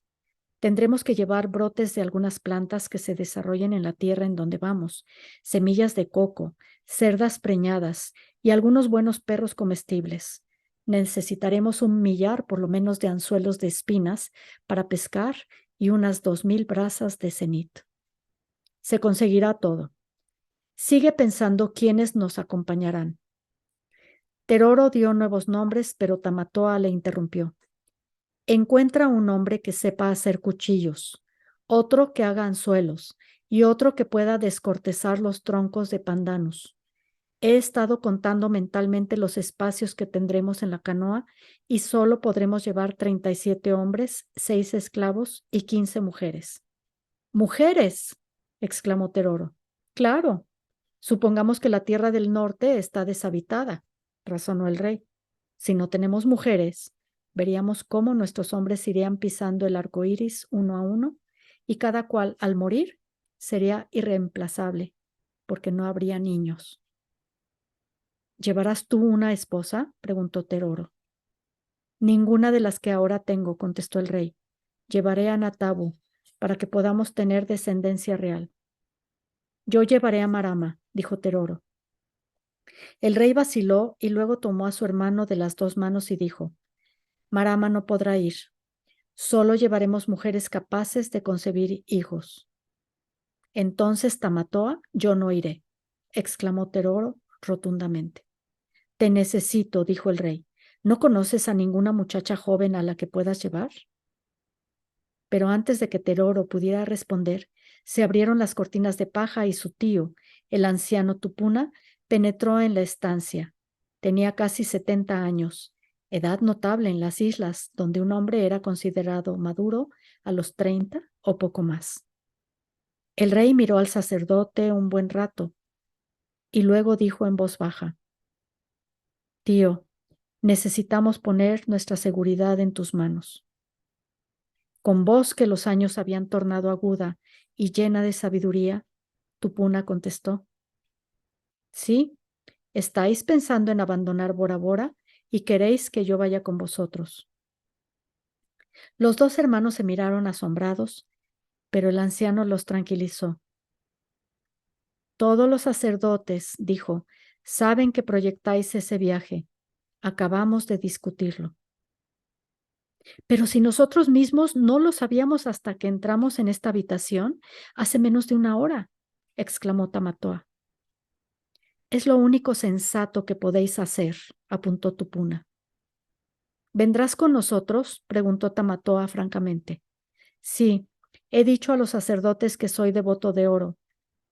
Tendremos que llevar brotes de algunas plantas que se desarrollen en la tierra en donde vamos, semillas de coco, cerdas preñadas y algunos buenos perros comestibles. Necesitaremos 1 millar por lo menos de anzuelos de espinas para pescar y unas 2000 brasas de cenit. Se conseguirá todo. Sigue pensando quiénes nos acompañarán. Teroro dio nuevos nombres, pero Tamatoa le interrumpió. Encuentra un hombre que sepa hacer cuchillos, otro que haga anzuelos y otro que pueda descortezar los troncos de pandanus. He estado contando mentalmente los espacios que tendremos en la canoa y solo podremos llevar 37 hombres, 6 esclavos y 15 mujeres. ¡Mujeres!, exclamó Teroro. Claro, supongamos que la tierra del norte está deshabitada, razonó el rey. Si no tenemos mujeres, veríamos cómo nuestros hombres irían pisando el arco iris uno a uno y cada cual al morir sería irreemplazable porque no habría niños. ¿Llevarás tú una esposa?, preguntó Teroro. Ninguna de las que ahora tengo, contestó el rey. Llevaré a Natabu para que podamos tener descendencia real. Yo llevaré a Marama, dijo Teroro. El rey vaciló y luego tomó a su hermano de las 2 manos y dijo: Marama no podrá ir. Solo llevaremos mujeres capaces de concebir hijos. Entonces, Tamatoa, yo no iré, exclamó Teroro rotundamente. Te necesito, dijo el rey. ¿No conoces a ninguna muchacha joven a la que puedas llevar? Pero antes de que Teroro pudiera responder, se abrieron las cortinas de paja y su tío, el anciano Tupuna, penetró en la estancia. Tenía casi 70 años, edad notable en las islas, donde un hombre era considerado maduro a los 30 o poco más. El rey miró al sacerdote un buen rato y luego dijo en voz baja: Tío, necesitamos poner nuestra seguridad en tus manos. Con voz que los años habían tornado aguda y llena de sabiduría, Tupuna contestó: Sí, estáis pensando en abandonar Bora Bora y queréis que yo vaya con vosotros. Los 2 hermanos se miraron asombrados, pero el anciano los tranquilizó. Todos los sacerdotes, dijo, saben que proyectáis ese viaje. Acabamos de discutirlo. Pero si nosotros mismos no lo sabíamos hasta que entramos en esta habitación hace menos de 1 hora, exclamó Tamatoa. Es lo único sensato que podéis hacer, apuntó Tupuna. ¿Vendrás con nosotros?, preguntó Tamatoa francamente. Sí, he dicho a los sacerdotes que soy devoto de oro,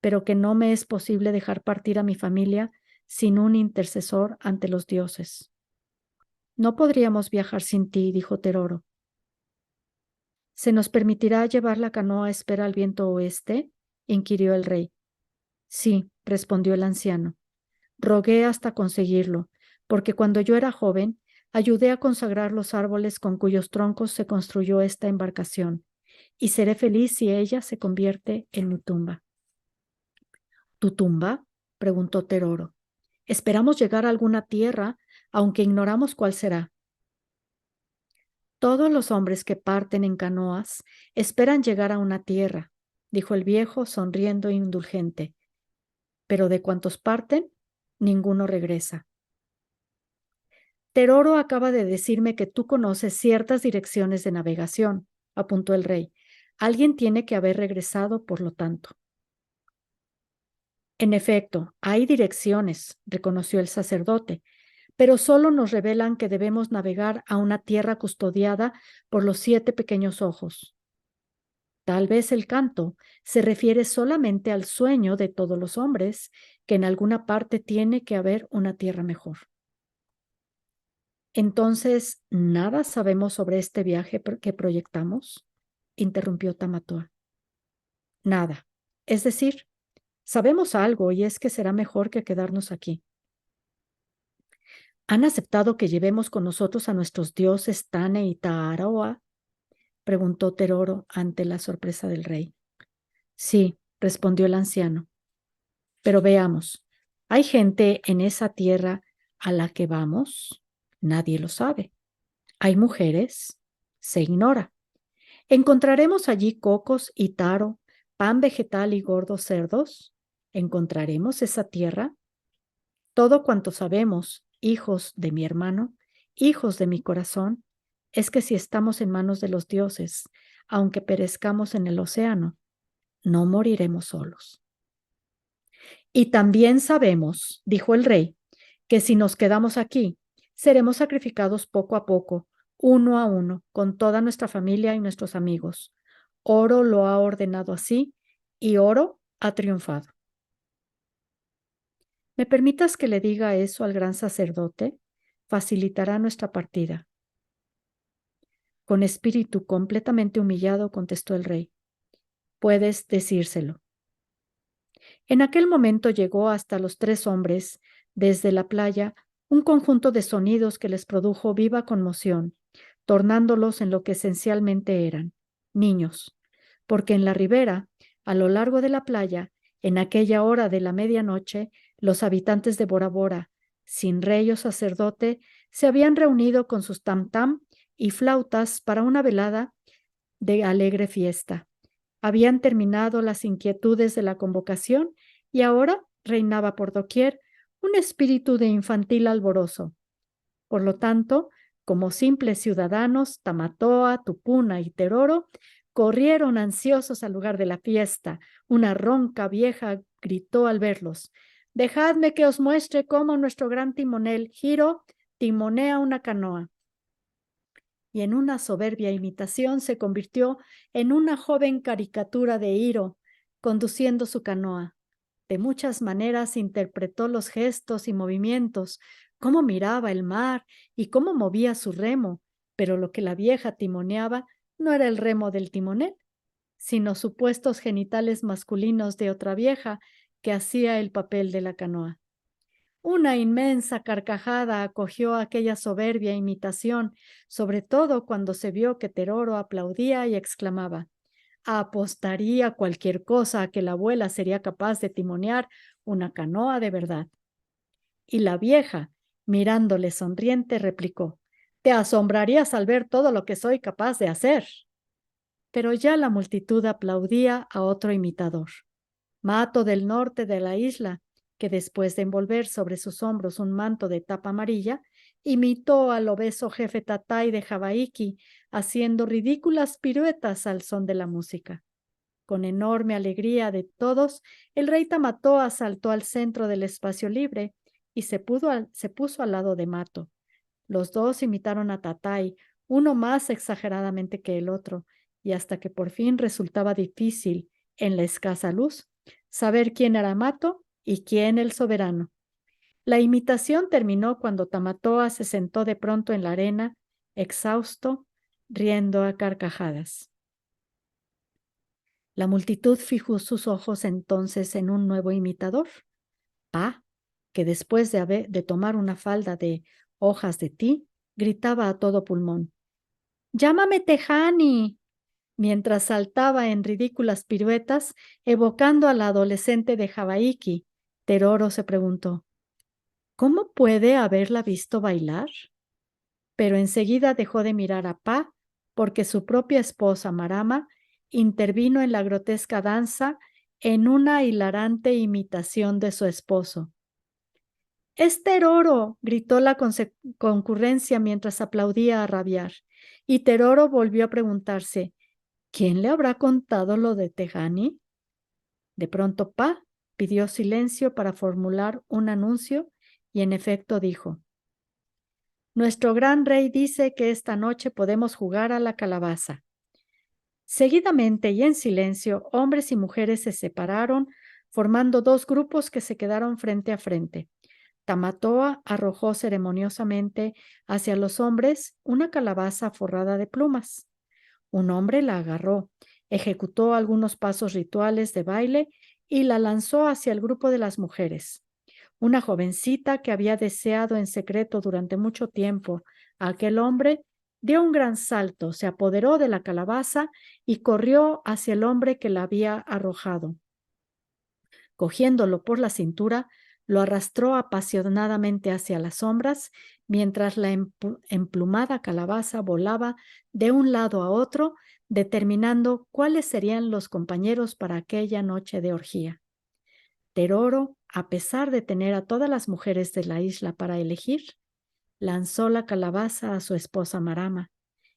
pero que no me es posible dejar partir a mi familia sin un intercesor ante los dioses. No podríamos viajar sin ti, dijo Teroro. ¿Se nos permitirá llevar la canoa a espera al viento oeste?, inquirió el rey. Sí, respondió el anciano. Rogué hasta conseguirlo, porque cuando yo era joven, ayudé a consagrar los árboles con cuyos troncos se construyó esta embarcación, y seré feliz si ella se convierte en mi tumba. ¿Tu tumba?, preguntó Teroro. Esperamos llegar a alguna tierra, aunque ignoramos cuál será. Todos los hombres que parten en canoas esperan llegar a una tierra, dijo el viejo sonriendo e indulgente. Pero de cuantos parten, ninguno regresa. Teroro acaba de decirme que tú conoces ciertas direcciones de navegación, apuntó el rey. Alguien tiene que haber regresado, por lo tanto. En efecto, hay direcciones, reconoció el sacerdote, pero solo nos revelan que debemos navegar a una tierra custodiada por los 7 pequeños ojos. Tal vez el canto se refiere solamente al sueño de todos los hombres, que en alguna parte tiene que haber una tierra mejor. Entonces, ¿nada sabemos sobre este viaje que proyectamos?, interrumpió Tamatoa. Nada. Es decir, sabemos algo y es que será mejor que quedarnos aquí. ¿Han aceptado que llevemos con nosotros a nuestros dioses Tane y Taaroa?, preguntó Teroro ante la sorpresa del rey. Sí, respondió el anciano. Pero veamos, ¿hay gente en esa tierra a la que vamos? Nadie lo sabe. ¿Hay mujeres? Se ignora. ¿Encontraremos allí cocos y taro, pan vegetal y gordos cerdos? ¿Encontraremos esa tierra? Todo cuanto sabemos, hijos de mi hermano, hijos de mi corazón, es que si estamos en manos de los dioses, aunque perezcamos en el océano, no moriremos solos. Y también sabemos, dijo el rey, que si nos quedamos aquí, seremos sacrificados poco a poco, uno a uno, con toda nuestra familia y nuestros amigos. Oro lo ha ordenado así y Oro ha triunfado. ¿Me permitas que le diga eso al gran sacerdote? Facilitará nuestra partida. Con espíritu completamente humillado, contestó el rey. Puedes decírselo. En aquel momento llegó hasta los tres hombres, desde la playa, un conjunto de sonidos que les produjo viva conmoción, tornándolos en lo que esencialmente eran, niños, porque en la ribera, a lo largo de la playa, en aquella hora de la medianoche, los habitantes de Bora Bora, sin rey o sacerdote, se habían reunido con sus tam-tam y flautas para una velada de alegre fiesta. Habían terminado las inquietudes de la convocación y ahora reinaba por doquier un espíritu de infantil alborozo. Por lo tanto, como simples ciudadanos, Tamatoa, Tupuna y Teroro corrieron ansiosos al lugar de la fiesta. Una ronca vieja gritó al verlos: «Dejadme que os muestre cómo nuestro gran timonel, Hiro, timonea una canoa». Y en una soberbia imitación se convirtió en una joven caricatura de Hiro, conduciendo su canoa. De muchas maneras interpretó los gestos y movimientos, cómo miraba el mar y cómo movía su remo, pero lo que la vieja timoneaba no era el remo del timonel, sino supuestos genitales masculinos de otra vieja que hacía el papel de la canoa. Una inmensa carcajada acogió aquella soberbia imitación, sobre todo cuando se vio que Teroro aplaudía y exclamaba: «Apostaría cualquier cosa a que la abuela sería capaz de timonear una canoa de verdad». Y la vieja, mirándole sonriente, replicó: «Te asombrarías al ver todo lo que soy capaz de hacer». Pero ya la multitud aplaudía a otro imitador. Mato del norte de la isla, que después de envolver sobre sus hombros un manto de tapa amarilla, imitó al obeso jefe Tatay de Javaiki, haciendo ridículas piruetas al son de la música. Con enorme alegría de todos, el rey Tamatoa saltó al centro del espacio libre y se puso al lado de Mato. Los dos imitaron a Tatay, uno más exageradamente que el otro, y hasta que por fin resultaba difícil, en la escasa luz, saber quién era Mato y quién el soberano. La imitación terminó cuando Tamatoa se sentó de pronto en la arena, exhausto, riendo a carcajadas. La multitud fijó sus ojos entonces en un nuevo imitador, Pa, que después de tomar una falda de hojas de ti, gritaba a todo pulmón: «¡Llámame Tejani!», mientras saltaba en ridículas piruetas, evocando a la adolescente de Javaiki. Teroro se preguntó: «¿Cómo puede haberla visto bailar?». Pero enseguida dejó de mirar a Pa, porque su propia esposa, Marama, intervino en la grotesca danza en una hilarante imitación de su esposo. «¡Es Teroro!», gritó la concurrencia mientras aplaudía a rabiar. Y Teroro volvió a preguntarse: ¿quién le habrá contado lo de Tejani? De pronto Pa pidió silencio para formular un anuncio y en efecto dijo: «Nuestro gran rey dice que esta noche podemos jugar a la calabaza». Seguidamente y en silencio, hombres y mujeres se separaron, formando dos grupos que se quedaron frente a frente. Tamatoa arrojó ceremoniosamente hacia los hombres una calabaza forrada de plumas. Un hombre la agarró, ejecutó algunos pasos rituales de baile y la lanzó hacia el grupo de las mujeres. Una jovencita que había deseado en secreto durante mucho tiempo a aquel hombre dio un gran salto, se apoderó de la calabaza y corrió hacia el hombre que la había arrojado. Cogiéndolo por la cintura, lo arrastró apasionadamente hacia las sombras, mientras la emplumada calabaza volaba de un lado a otro, determinando cuáles serían los compañeros para aquella noche de orgía. Teroro, a pesar de tener a todas las mujeres de la isla para elegir, lanzó la calabaza a su esposa Marama,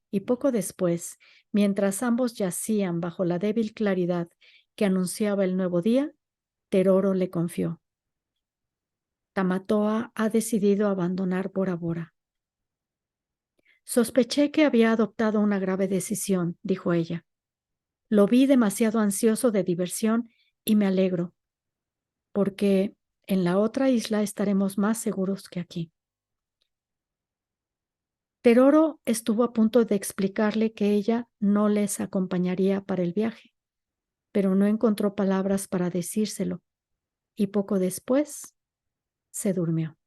y poco después, mientras ambos yacían bajo la débil claridad que anunciaba el nuevo día, Teroro le confió: Tamatoa ha decidido abandonar Bora Bora. Sospeché que había adoptado una grave decisión, dijo ella. Lo vi demasiado ansioso de diversión y me alegro, porque en la otra isla estaremos más seguros que aquí. Teroro estuvo a punto de explicarle que ella no les acompañaría para el viaje, pero no encontró palabras para decírselo y poco después se durmió.